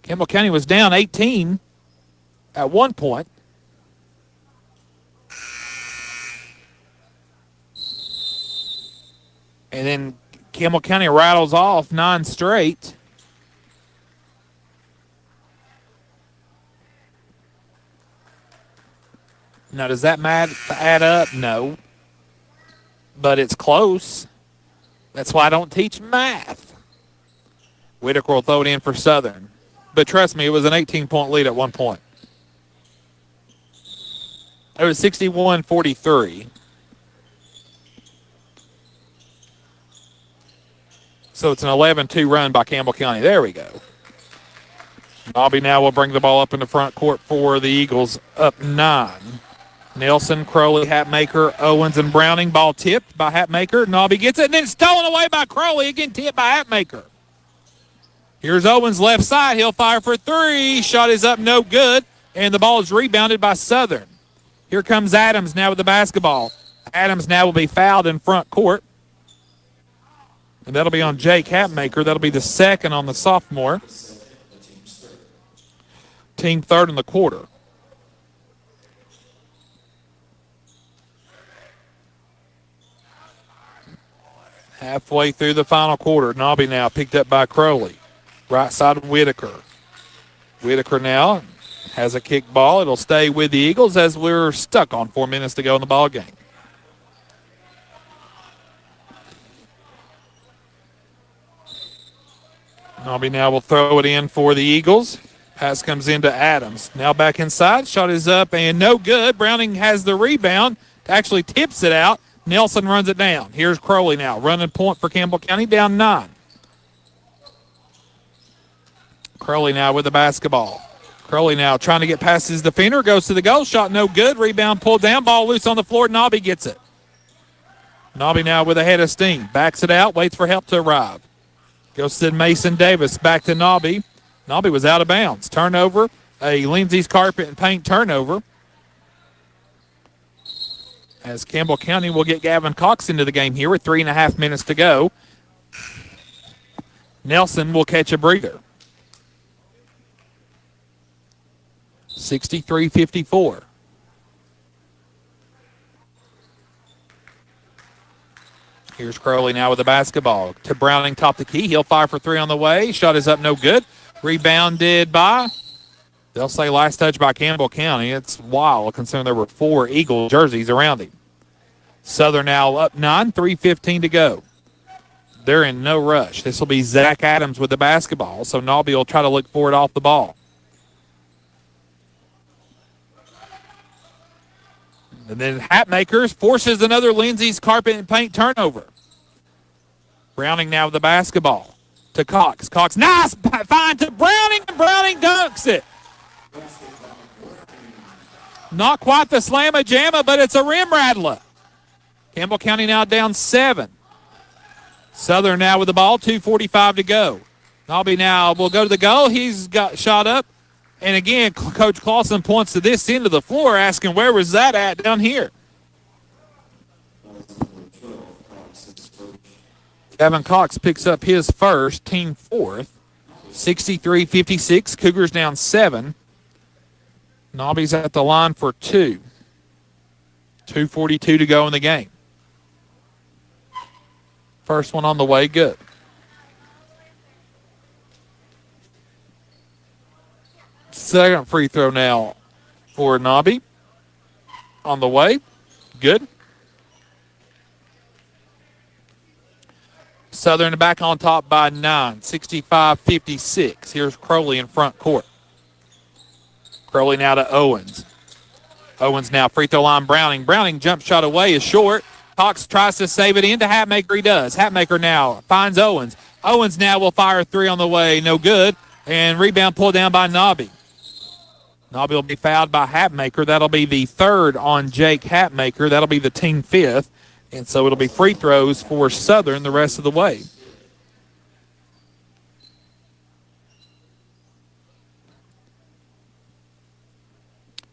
S1: Campbell County was down 18 at one point. And then Campbell County rattles off 9 straight. Now, does that add up? No. But it's close. That's why I don't teach math. Whitaker will throw it in for Southern. But trust me, it was an 18-point lead at one point. It was 61-43. So it's an 11-2 run by Campbell County. There we go. Nobby now will bring the ball up in the front court for the Eagles, up 9. Nelson, Crowley, Hatmaker, Owens, and Browning. Ball tipped by Hatmaker. Nobby gets it, and then stolen away by Crowley. Again, tipped by Hatmaker. Here's Owens left side. He'll fire for 3. Shot is up, no good, and the ball is rebounded by Southern. Here comes Adams now with the basketball. Adams now will be fouled in front court. And that'll be on Jake Hatmaker. That'll be the second on the sophomore. Team third in the quarter. Halfway through the final quarter. Nobby now picked up by Crowley. Right side of Whitaker. Whitaker now has a kick ball. It'll stay with the Eagles as we're stuck on 4 minutes to go in the ball game. Nobby now will throw it in for the Eagles. Pass comes into Adams. Now back inside. Shot is up and no good. Browning has the rebound. Actually tips it out. Nelson runs it down. Here's Crowley now. Running point for Campbell County, down 9. Crowley now with the basketball. Crowley now trying to get past his defender. Goes to the goal. Shot no good. Rebound pulled down. Ball loose on the floor. Nobby gets it. Nobby now with a head of steam. Backs it out. Waits for help to arrive. Goes to Mason Davis. Back to Nobby. Nobby was out of bounds. Turnover. A Lindsay's carpet and paint turnover. As Campbell County will get Gavin Cox into the game here with 3.5 minutes to go. Nelson will catch a breather. 63-54. Here's Crowley now with the basketball. To Browning, top the key. He'll fire for 3 on the way. Shot is up, no good. Rebounded by, they'll say last touch by Campbell County. It's wild considering there were 4 Eagle jerseys around him. Southern now up 9, 3:15 to go. They're in no rush. This will be Zach Adams with the basketball, so Nobby will try to look for it off the ball. And then Hatmakers forces another Lindsay's carpet and paint turnover. Browning now with the basketball. To Cox. Cox, nice find to Browning, and Browning dunks it. Not quite the slamma-jamma, but it's a rim rattler. Campbell County now down 7. Southern now with the ball, 2:45 to go. Nobby now will go to the goal. He's got shot up. And again, Coach Clausen points to this end of the floor, asking where was that at down here. Gavin Cox picks up his first, team fourth. 63-56. Cougars down 7. Nobby's at the line for 2. 2:42 to go in the game. First one on the way, good. Second free throw now for Nobby. On the way, good. Southern back on top by 9, 65-56. Here's Crowley in front court. Crowley now to Owens. Owens now free throw line Browning. Browning jump shot away is short. Cox tries to save it into Hatmaker. He does. Hatmaker now finds Owens. Owens now will fire a 3 on the way. No good. And rebound pulled down by Nobby. Nobby will be fouled by Hatmaker. That'll be the 3rd on Jake Hatmaker. That'll be the team 5th. And so it'll be free throws for Southern the rest of the way.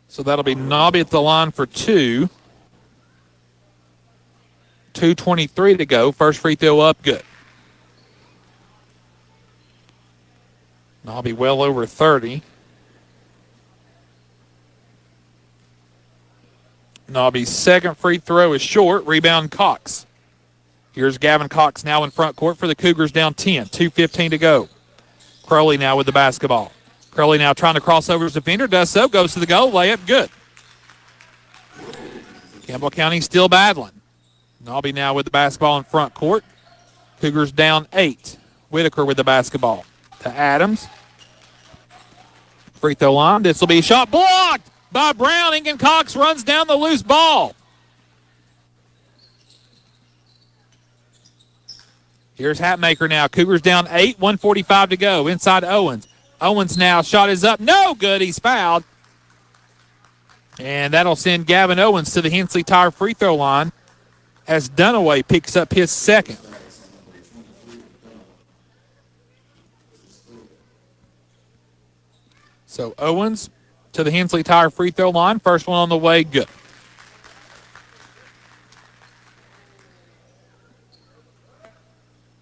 S1: So that'll be Nobby at the line for 2. 2:23 to go. First free throw up, good. Nobby well over 30. Nobby's second free throw is short. Rebound Cox. Here's Gavin Cox now in front court for the Cougars down 10. 2:15 to go. Crowley now with the basketball. Crowley now trying to cross over his defender. Does so. Goes to the goal. Layup good. Campbell County still battling. Nobby now with the basketball in front court. Cougars down 8. Whitaker with the basketball to Adams. Free throw line. This will be a shot blocked by Browning, and Cox runs down the loose ball. Here's Hatmaker now. Cougars down 8, 1:45 to go. Inside Owens. Owens now. Shot is up. No good. He's fouled. And that'll send Gavin Owens to the Hensley Tire free throw line as Dunaway picks up his second. So Owens to the Hensley Tire free throw line. First one on the way, good.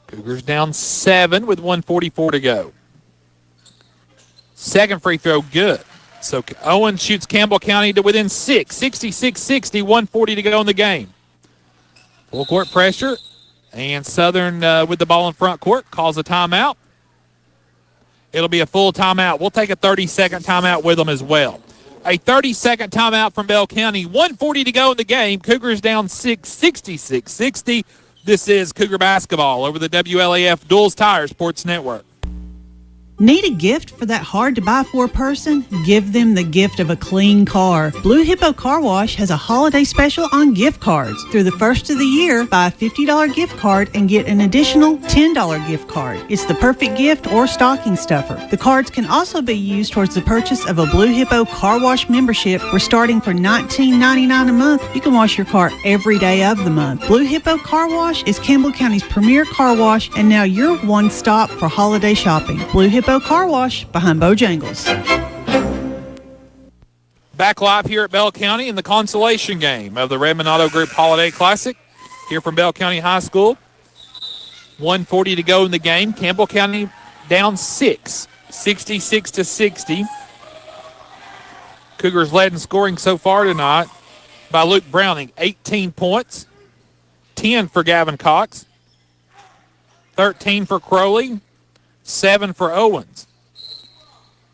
S1: Cougars down 7 with 1:44 to go. Second free throw, good. So Owens shoots Campbell County to within 6, 66-60, 1:40 to go in the game. Full court pressure, and Southern with the ball in front court calls a timeout. It'll be a full timeout. We'll take a 30-second timeout with them as well. A 30-second timeout from Bell County. 1:40 to go in the game. Cougars down 6, 66-60. This is Cougar basketball over the WLAF Duals Tire Sports Network.
S5: Need a gift for that hard-to-buy-for person? Give them the gift of a clean car. Blue Hippo Car Wash has a holiday special on gift cards. Through the first of the year, buy a $50 gift card and get an additional $10 gift card. It's the perfect gift or stocking stuffer. The cards can also be used towards the purchase of a Blue Hippo Car Wash membership, where starting for $19.99 a month, you can wash your car every day of the month. Blue Hippo Car Wash is Campbell County's premier car wash, and now your one stop for holiday shopping. Blue Hippo Car Wash behind Bojangles.
S1: Back live here at Bell County in the consolation game of the Redmond Auto Group Holiday Classic here from Bell County High School. 1:40 to go in the game. Campbell County down 6, 66-60. Cougars led in scoring so far tonight by Luke Browning, 18 points, 10 for Gavin Cox, 13 for Crowley, 7 for Owens,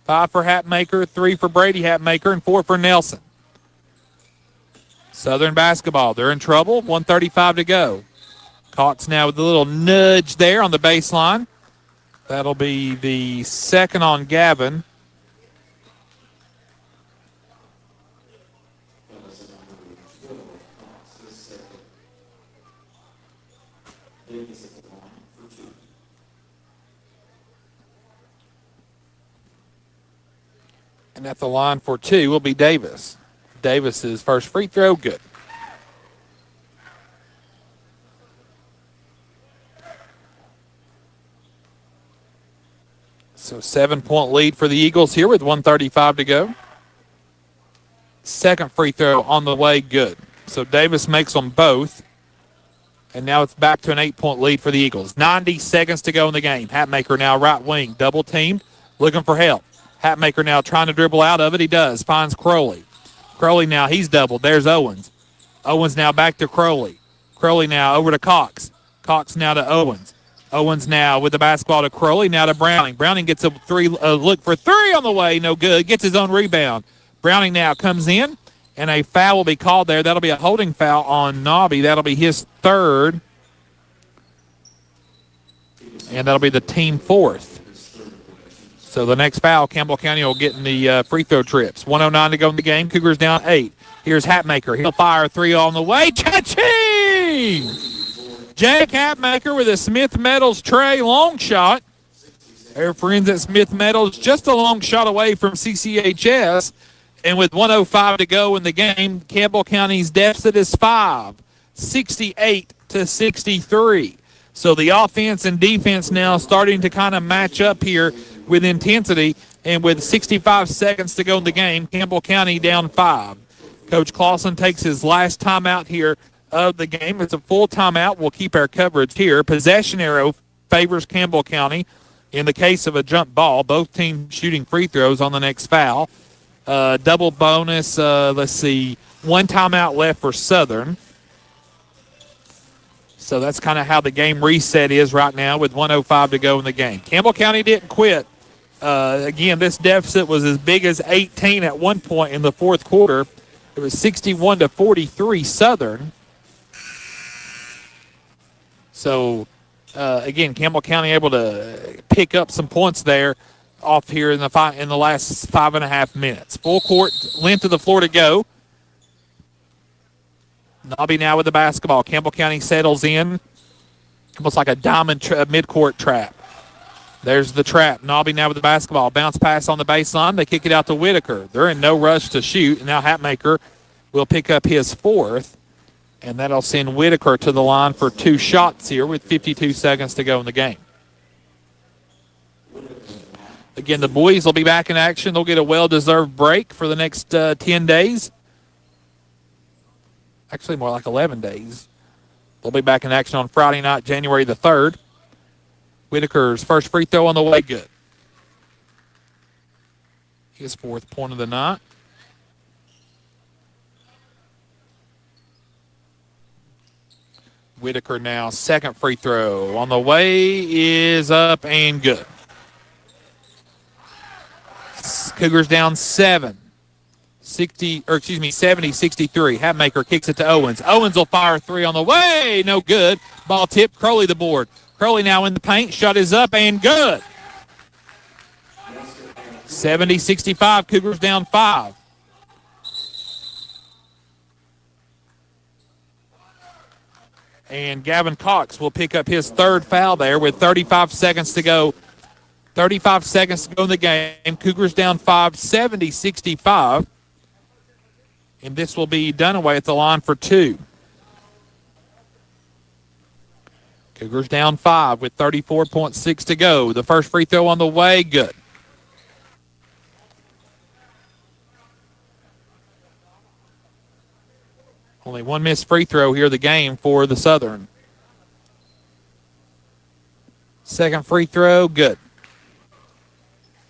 S1: 5 for Hatmaker, 3 for Brady Hatmaker, and 4 for Nelson. Southern basketball, they're in trouble, 1:35 to go. Cox now with a little nudge there on the baseline. That'll be the second on Gavin. And at the line for 2 will be Davis. Davis's first free throw, good. So 7-point lead for the Eagles here with 1:35 to go. Second free throw on the way, good. So Davis makes them both. And now it's back to an 8-point lead for the Eagles. 90 seconds to go in the game. Hatmaker now right wing, double teamed, looking for help. Hatmaker now trying to dribble out of it. He does. Finds Crowley. Crowley now, he's doubled. There's Owens. Owens now back to Crowley. Crowley now over to Cox. Cox now to Owens. Owens now with the basketball to Crowley. Now to Browning. Browning gets a look for 3 on the way. No good. Gets his own rebound. Browning now comes in, and a foul will be called there. That'll be a holding foul on Nobby. That'll be his third. And that'll be the team fourth. So the next foul, Campbell County will get in the free throw trips. 1:09 to go in the game. Cougars down 8. Here's Hatmaker. He'll fire 3 on the way. Cha-ching! Jake Hatmaker with a Smith Metals tray long shot. Our friends at Smith Metals just a long shot away from CCHS. And with 1:05 to go in the game, Campbell County's deficit is 5, 68-63. So the offense and defense now starting to kind of match up here with intensity, and with 65 seconds to go in the game, Campbell County down 5. Coach Clausen takes his last timeout here of the game. It's a full timeout. We'll keep our coverage here. Possession arrow favors Campbell County in the case of a jump ball. Both teams shooting free throws on the next foul. Double bonus, let's see, 1 timeout left for Southern. So that's kind of how the game reset is right now with 1:05 to go in the game. Campbell County didn't quit. Again, this deficit was as big as 18 at one point in the fourth quarter. It was 61-43 Southern. So, again, Campbell County able to pick up some points there off here in the last 5.5 minutes. Full court, length of the floor to go. Nobby now with the basketball. Campbell County settles in, almost like a diamond midcourt trap. There's the trap. Nobby now with the basketball. Bounce pass on the baseline. They kick it out to Whitaker. They're in no rush to shoot. And now Hatmaker will pick up his fourth, and that'll send Whitaker to the line for 2 shots here with 52 seconds to go in the game. Again, the boys will be back in action. They'll get a well-deserved break for the next 10 days. Actually, more like 11 days. They'll be back in action on Friday night, January the 3rd. Whitaker's first free throw on the way, good. His 4th point of the night. Whitaker now, second free throw on the way is up and good. Cougars down 70-63. Hatmaker kicks it to Owens. Owens will fire 3 on the way. No good. Ball tipped. Crowley the board. Crowley now in the paint. Shot is up and good. 70-65. Cougars down 5. And Gavin Cox will pick up his 3rd foul there with 35 seconds to go. 35 seconds to go in the game. Cougars down 5, 70-65. And this will be Dunaway at the line for 2. Cougars down 5 with 34.6 to go. The first free throw on the way, good. Only one missed free throw here of the game for the Southern. Second free throw, good.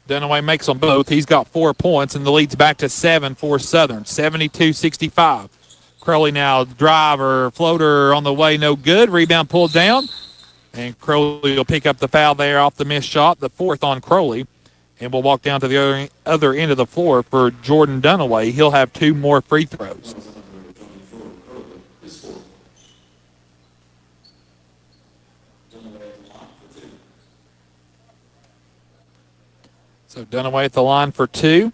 S1: Dunaway makes them both. He's got 4 points, and the lead's back to 7 for Southern. 72-65. Crowley now driver, floater on the way, no good. Rebound pulled down, and Crowley will pick up the foul there off the missed shot, the 4th on Crowley, and will walk down to the other end of the floor for Jordan Dunaway. He'll have 2 more free throws. So Dunaway at the line for 2.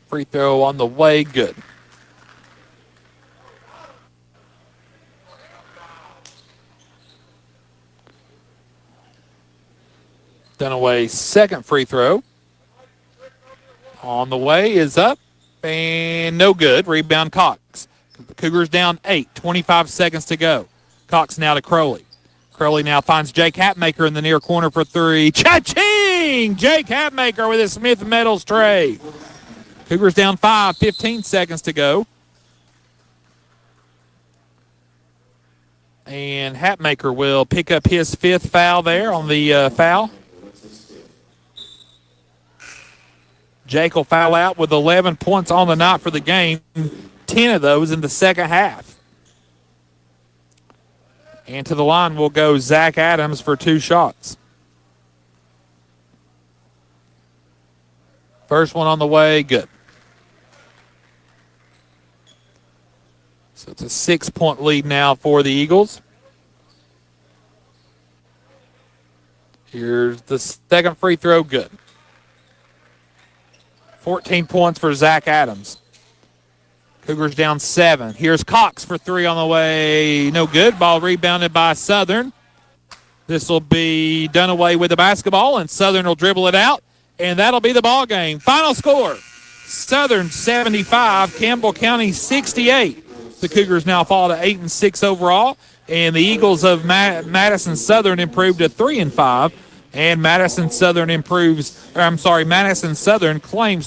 S1: Free throw on the way, good. Dunaway's second free throw on the way is up and no good. Rebound Cox. The Cougars down 8, 25 seconds to go. Cox now to Crowley. Crowley now finds Jake Hatmaker in the near corner for 3. Cha-ching! Jake Hatmaker with his Smith Metals tray. Cougars down 5, 15 seconds to go. And Hatmaker will pick up his 5th foul there on the foul. Jake will foul out with 11 points on the night for the game, 10 of those in the second half. And to the line will go Zach Adams for 2 shots. First one on the way, good. So it's a 6-point lead now for the Eagles. Here's the second free throw, good. 14 points for Zach Adams. Cougars down 7. Here's Cox for 3 on the way. No good. Ball rebounded by Southern. This will be Dunaway with the basketball, and Southern will dribble it out, and that'll be the ball game. Final score, Southern 75, Campbell County 68. The Cougars now fall to 8-6 overall, and the Eagles of Madison Southern improved to 3-5, and Madison Southern claims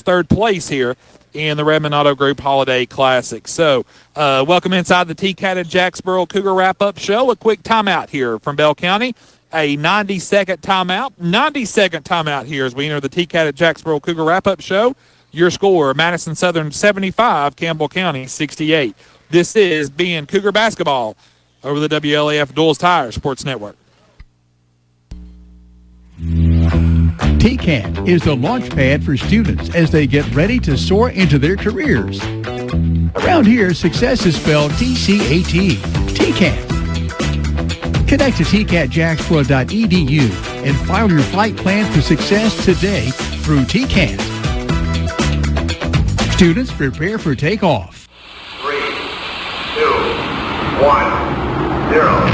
S1: 3rd place here in the Redmond Auto Group Holiday Classic. So, welcome inside the TCAT at Jacksboro Cougar Wrap-Up Show. A quick timeout here from Bell County. A 90-second timeout. 90-second timeout here as we enter the TCAT at Jacksboro Cougar Wrap-Up Show. Your score, Madison Southern 75, Campbell County 68. This is being Cougar Basketball over the WLAF Duels Tire Sports Network.
S4: TCAT is the launch pad for students as they get ready to soar into their careers. Around here, success is spelled TCAT. TCAT. Connect to tcatjacksboro.edu and file your flight plan for success today through TCAT. Students, prepare for takeoff.
S6: 3, 2, 1, 0.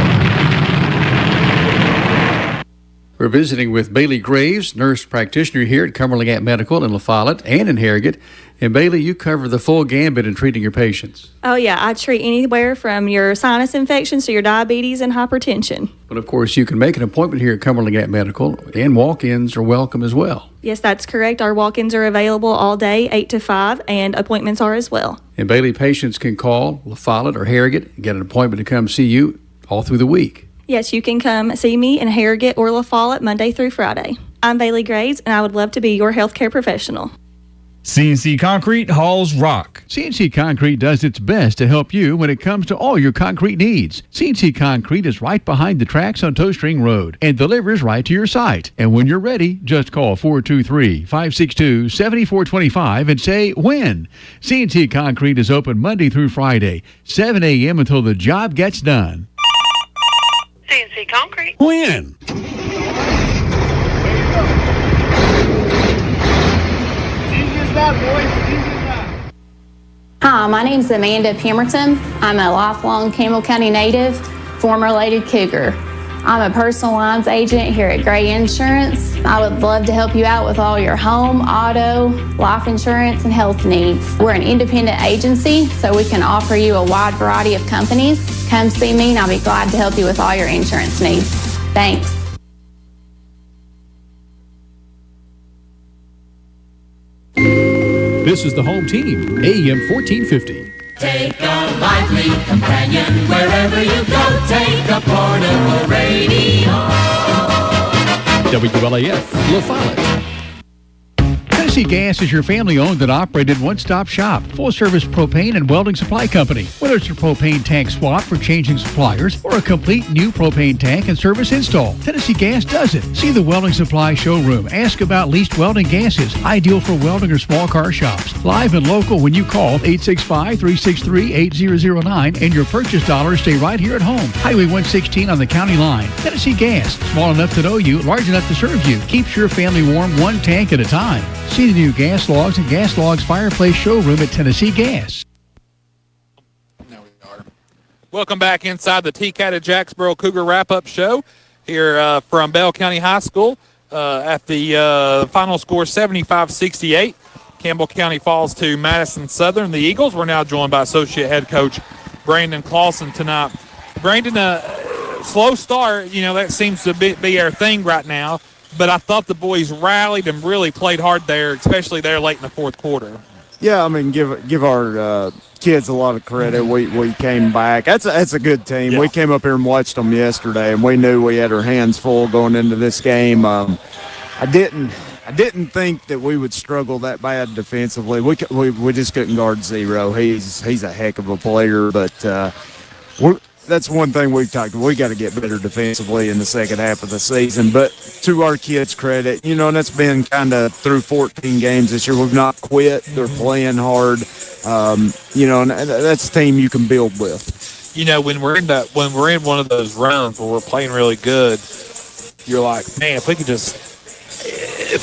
S3: We're visiting with Bailey Graves, nurse practitioner here at Cumberland Gap Medical in La Follette and in Harrogate. And Bailey, you cover the full gambit in treating your patients.
S22: Oh, yeah. I treat anywhere from your sinus infections to your diabetes and hypertension.
S3: But of course, you can make an appointment here at Cumberland Gap Medical, and walk-ins are welcome as well.
S22: Yes, that's correct. Our walk-ins are available all day, 8 to 5, and appointments are as well.
S3: And Bailey, patients can call La Follette or Harrogate and get an appointment to come see you all through the week.
S22: Yes, you can come see me in Harrogate or La Follette Monday through Friday. I'm Bailey Graves, and I would love to be your healthcare professional.
S2: CNC Concrete hauls rock.
S4: CNC Concrete does its best to help you when it comes to all your concrete needs. CNC Concrete is right behind the tracks on Toe String Road and delivers right to your site. And when you're ready, just call 423-562-7425 and say when. CNC Concrete is open Monday through Friday, 7 a.m. until the job gets done.
S23: CNC Concrete.
S20: When?
S24: Hi, my name is Amanda Pemberton. I'm a lifelong Campbell County native, former Related Cougar. I'm a personal lines agent here at Gray Insurance. I would love to help you out with all your home, auto, life insurance, and health needs. We're an independent agency, so we can offer you a wide variety of companies. Come see me, and I'll be glad to help you with all your insurance needs. Thanks.
S3: This is the home team, AM 1450.
S25: Take a lively companion wherever you go. Take a portable radio.
S3: WLAF, La Follette.
S4: Tennessee Gas is your family-owned and operated one-stop shop, full-service propane and welding supply company. Whether it's a propane tank swap for changing suppliers or a complete new propane tank and service install, Tennessee Gas does it. See the welding supply showroom. Ask about leased welding gases, ideal for welding or small car shops. Live and local when you call 865-363-8009, and your purchase dollars stay right here at home. Highway 116 on the county line. Tennessee Gas, small enough to know you, large enough to serve you. Keeps your family warm one tank at a time. See the new Gas Logs and Gas Logs fireplace showroom at Tennessee Gas.
S1: Welcome back inside the TCAT at Jacksboro Cougar Wrap-Up Show here from Bell County High School at the final score 75-68. Campbell County falls to Madison Southern. The Eagles were now joined by Associate Head Coach Brandon Clausen tonight. Brandon, slow start, that seems to be our thing right now. But I thought the boys rallied and really played hard there, especially there late in the fourth quarter.
S26: Yeah, I mean, give our kids a lot of credit. We came back. That's a good team.
S1: Yeah.
S26: We came up here and watched them yesterday, and we knew we had our hands full going into this game. I didn't think that we would struggle that bad defensively. We just couldn't guard Zero. He's a heck of a player, but that's one thing we've talked about. We got to get better defensively in the second half of the season. But to our kids' credit, and that's been kind of through 14 games this year. We've not quit. They're playing hard. And that's a team you can build with.
S1: When we're in one of those runs where we're playing really good, you're like, man, if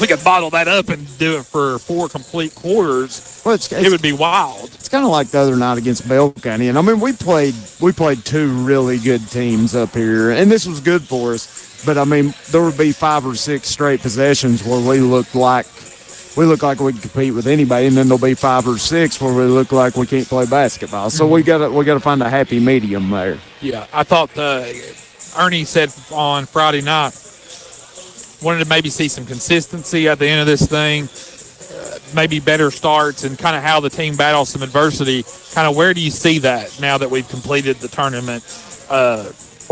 S1: we could bottle that up and do it for 4 complete quarters, it would be wild.
S26: It's kind of like the other night against Bell County. And, I mean, we played 2 really good teams up here, and this was good for us. But, I mean, there would be 5 or 6 straight possessions where we look like we could compete with anybody, and then there'll be 5 or 6 where we look like we can't play basketball. So we gotta find a happy medium there.
S1: Yeah, I thought Ernie said on Friday night, wanted to maybe see some consistency at the end of this thing, maybe better starts, and kind of how the team battles some adversity. Kind of where do you see that now that we've completed the tournament?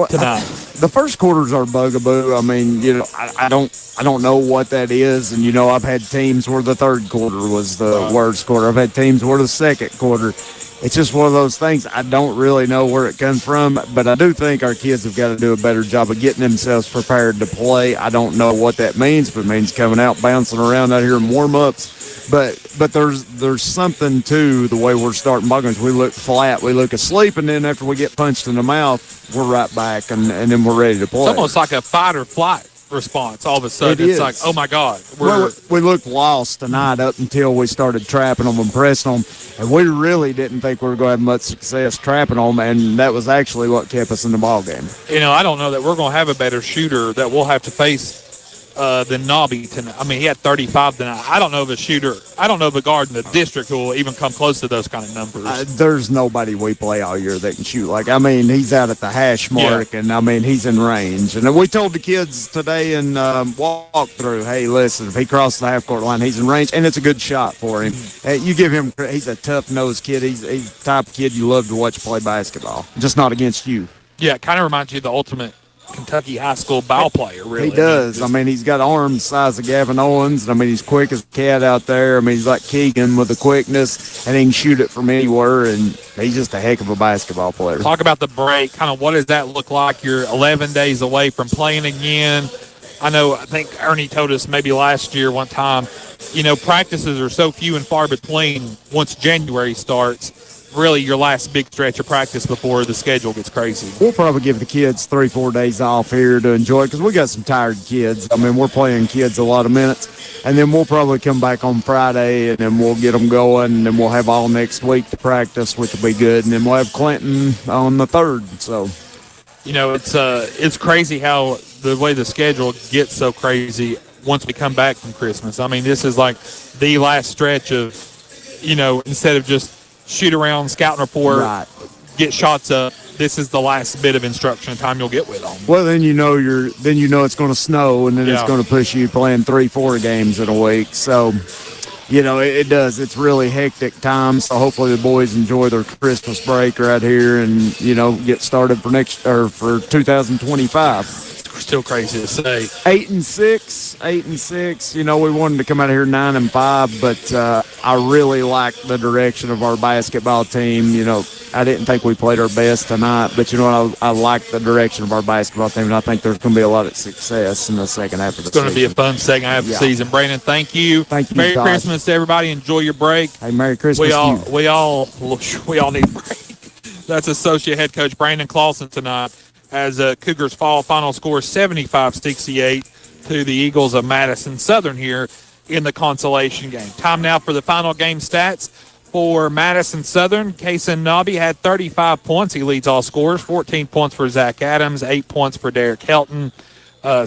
S1: tonight?
S26: The first quarter's our bugaboo. I mean, I don't know what that is. And, I've had teams where the third quarter was the worst quarter. I've had teams where the second quarter. It's just one of those things. I don't really know where it comes from, but I do think our kids have got to do a better job of getting themselves prepared to play. I don't know what that means, but it means coming out, bouncing around out here in warm-ups. But there's something to the way we're starting ball games. We look flat, we look asleep, and then after we get punched in the mouth, we're right back, and then we're ready to play.
S1: It's almost like a fight or flight response. All of a sudden, it's like, oh my God.
S26: We looked lost tonight up until we started trapping them and pressing them, and we really didn't think we were going to have much success trapping them, and that was actually what kept us in the ball game.
S1: I don't know that we're going to have a better shooter that we'll have to face than Nobby tonight. I mean, he had 35 tonight. I don't know of a guard in the district who will even come close to those kind of numbers.
S26: There's nobody we play all year that can shoot. He's out at the hash mark, and, he's in range. And we told the kids today in walkthrough, hey, listen, if he crosses the half-court line, he's in range, and it's a good shot for him. You give him – he's a tough-nosed kid. He's the type of kid you love to watch play basketball, just not against you.
S1: Yeah, it kind of reminds you of the ultimate Kentucky high school ball player, really.
S26: He does. He's got arms the size of Gavin Owens. He's quick as a cat out there. He's like Keegan with the quickness, and he can shoot it from anywhere, and he's just a heck of a basketball player.
S1: Talk about the break. Kind of what does that look like? You're 11 days away from playing again. I think Ernie told us maybe last year one time, practices are so few and far between once January starts. Really your last big stretch of practice before the schedule gets crazy.
S26: We'll probably give the kids 3-4 days off here to enjoy it because we got some tired kids. We're playing kids a lot of minutes, and then we'll probably come back on Friday, and then we'll get them going, and then we'll have all next week to practice, which will be good, and then we'll have Clinton on the 3rd. So,
S1: it's crazy how the way the schedule gets so crazy once we come back from Christmas. This is like the last stretch of, instead of just shoot around, scout and report, get shots up. This is the last bit of instruction time you'll get with them.
S26: Well, then it's going to snow, and then it's going to push you playing 3-4 games in a week. So, it does. It's really hectic time. So hopefully the boys enjoy their Christmas break right here, and get started for 2025.
S1: Still crazy to say.
S26: 8-6. We wanted to come out of here 9-5, but I really like the direction of our basketball team. I didn't think we played our best tonight, but I like the direction of our basketball team, and I think there's going to be a lot of success in the second half of the season.
S1: It's going to be a fun second half of the season. Brandon, thank you.
S26: Thank you.
S1: Merry
S26: Todd.
S1: Christmas to everybody. Enjoy your break.
S26: Hey, Merry Christmas.
S1: We all need a break. That's Associate Head Coach Brandon Clausen tonight. As Cougars fall final score 75-68 to the Eagles of Madison Southern here in the consolation game. Time now for the final game stats for Madison Southern. Kason Nobby had 35 points. He leads all scorers. 14 points for Zach Adams, 8 points for Derek Helton,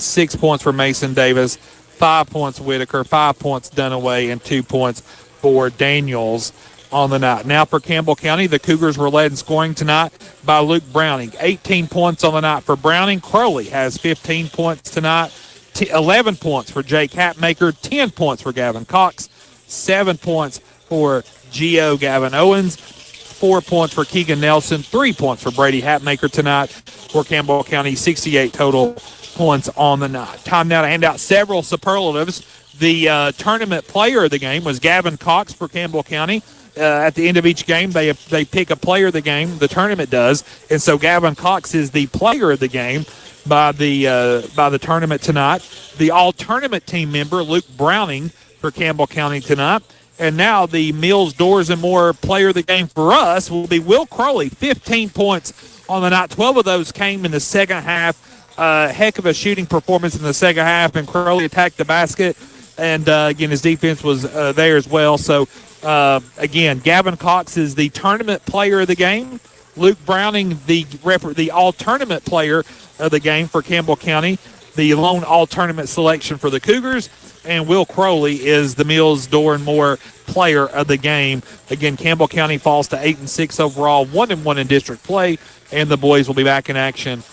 S1: 6 points for Mason Davis, 5 points Whitaker, 5 points Dunaway, and 2 points for Daniels on the night. Now for Campbell County, the Cougars were led in scoring tonight by Luke Browning. 18 points on the night for Browning. Crowley has 15 points tonight. 11 points for Jake Hatmaker. 10 points for Gavin Cox. 7 points for Gio Gavin Owens. 4 points for Keegan Nelson. 3 points for Brady Hatmaker tonight for Campbell County. 68 total points on the night. Time now to hand out several superlatives. The tournament player of the game was Gavin Cox for Campbell County. At the end of each game, they pick a player of the game. The tournament does, and so Gavin Cox is the player of the game by the tournament tonight. The all-tournament team member Luke Browning for Campbell County tonight, and now the Mills, Doors, and More player of the game for us will be Will Crowley. 15 points on the night. 12 of those came in the second half. Heck of a shooting performance in the second half, and Crowley attacked the basket, and again his defense was there as well. So. Again, Gavin Cox is the tournament player of the game. Luke Browning, the all-tournament player of the game for Campbell County, the lone all-tournament selection for the Cougars, and Will Crowley is the Mills, Door, and More player of the game. Again, Campbell County falls to 8-6 overall, 1-1 in district play, and the boys will be back in action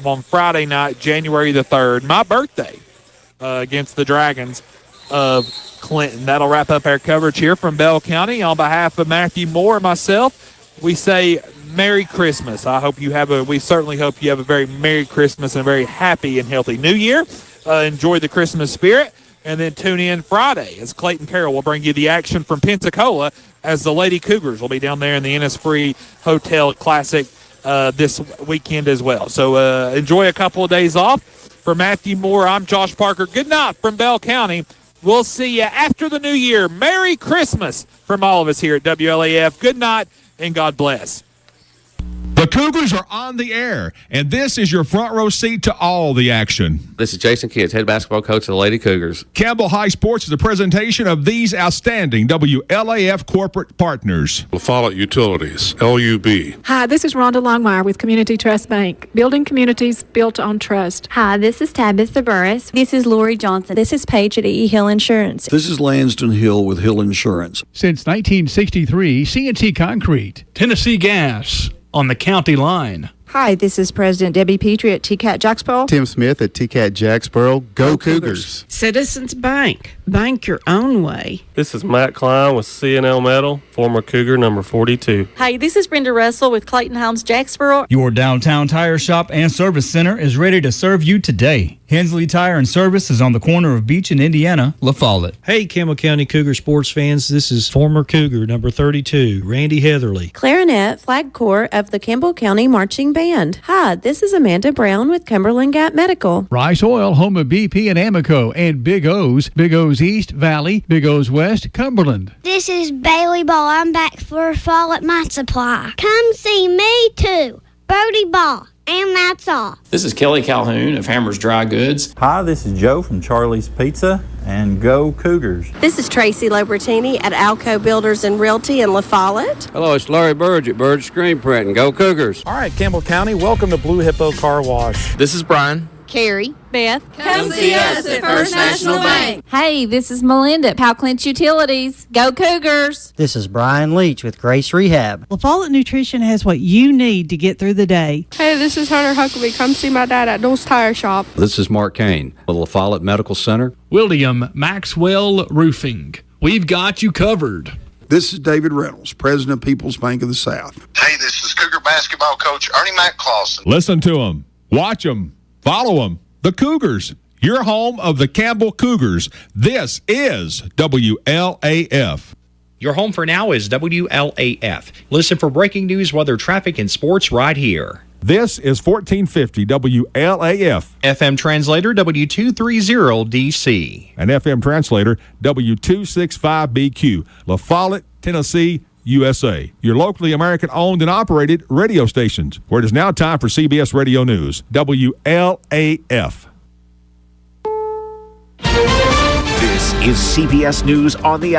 S1: on Friday night, January the 3rd, my birthday, against the Dragons of Clinton. That'll wrap up our coverage here from Bell County. On behalf of Matthew Moore and myself, we say Merry Christmas. We certainly hope you have a very Merry Christmas and a very happy and healthy New Year. Enjoy the Christmas spirit, and then tune in Friday as Clayton Carroll will bring you the action from Pensacola as the Lady Cougars will be down there in the Innisfree Hotel Classic this weekend as well. So enjoy a couple of days off. For Matthew Moore, I'm Josh Parker. Good night from Bell County. We'll see you after the new year. Merry Christmas from all of us here at WLAF. Good night, and God bless.
S7: The Cougars are on the air, and this is your front row seat to all the action.
S8: This is Jason Kitts, head basketball coach of the Lady Cougars.
S7: Campbell High Sports is a presentation of these outstanding WLAF corporate partners.
S9: La Follette Utilities, LUB.
S10: Hi, this is Rhonda Longmire with Community Trust Bank, building communities built on trust.
S11: Hi, this is Tabitha Burris.
S13: This is Lori Johnson.
S11: This is Paige at E. Hill Insurance.
S27: This is Lanston Hill with Hill Insurance.
S4: Since 1963, CNT Concrete,
S20: Tennessee Gas, on the county line.
S28: Hi, this is President Debbie Petrie at TCAT Jacksboro.
S29: Tim Smith at TCAT Jacksboro. Go Cougars.
S30: Citizens Bank. Bank your own way.
S31: This is Matt Klein with C&L Metal, former Cougar number 42.
S22: Hi, this is Brenda Russell with Clayton Homes Jacksboro.
S2: Your downtown tire shop and service center is ready to serve you today. Hensley Tire and Service is on the corner of Beach and Indiana, La Follette.
S32: Hey, Campbell County Cougar sports fans, this is former Cougar number 32, Randy Heatherly.
S13: Clarinet, flag corps of the Campbell County Marching Band. Hi, this is Amanda Brown with Cumberland Gap Medical.
S4: Rice Oil, home of BP and Amoco, and Big O's East, Valley, Big O's West, Cumberland.
S33: This is Bailey Ball. I'm back for Follette Mine Supply. Come see me too, Brody Ball. And that's all.
S34: This is Kelly Calhoun of Hammers Dry Goods.
S21: Hi, this is Joe from Charlie's Pizza, and go Cougars.
S12: This is Tracy Lobertini at Alco Builders and Realty in La Follette.
S19: Hello, it's Larry Burge at Burge Screen Printing. Go Cougars.
S35: All right, Campbell County, welcome to Blue Hippo Car Wash.
S32: This is Brian.
S11: Carrie.
S13: Beth.
S25: Come see us at First National Bank.
S11: Hey, this is Melinda at Powell Clinch Utilities. Go Cougars.
S36: This is Brian Leach with Grace Rehab.
S5: La Follette Nutrition has what you need to get through the day.
S37: Hey, this is Hunter Huckabee. Come see my dad at Dole's Tire Shop.
S3: This is Mark Kane with La Follette Medical Center.
S20: William Maxwell Roofing. We've got you covered.
S16: This is David Reynolds, President of People's Bank of the South.
S38: Hey, this is Cougar basketball coach Ernie McClawson.
S7: Listen to them. Watch them. Follow them. The Cougars. Your home of the Campbell Cougars. This is WLAF.
S17: Your home for now is WLAF. Listen for breaking news, weather, traffic, and sports right here.
S7: This is 1450 WLAF.
S17: FM translator W230DC.
S7: And FM translator W265BQ. La Follette, Tennessee, USA. Your locally American-owned and operated radio stations, where it is now time for CBS Radio News. WLAF.
S39: This is CBS News on the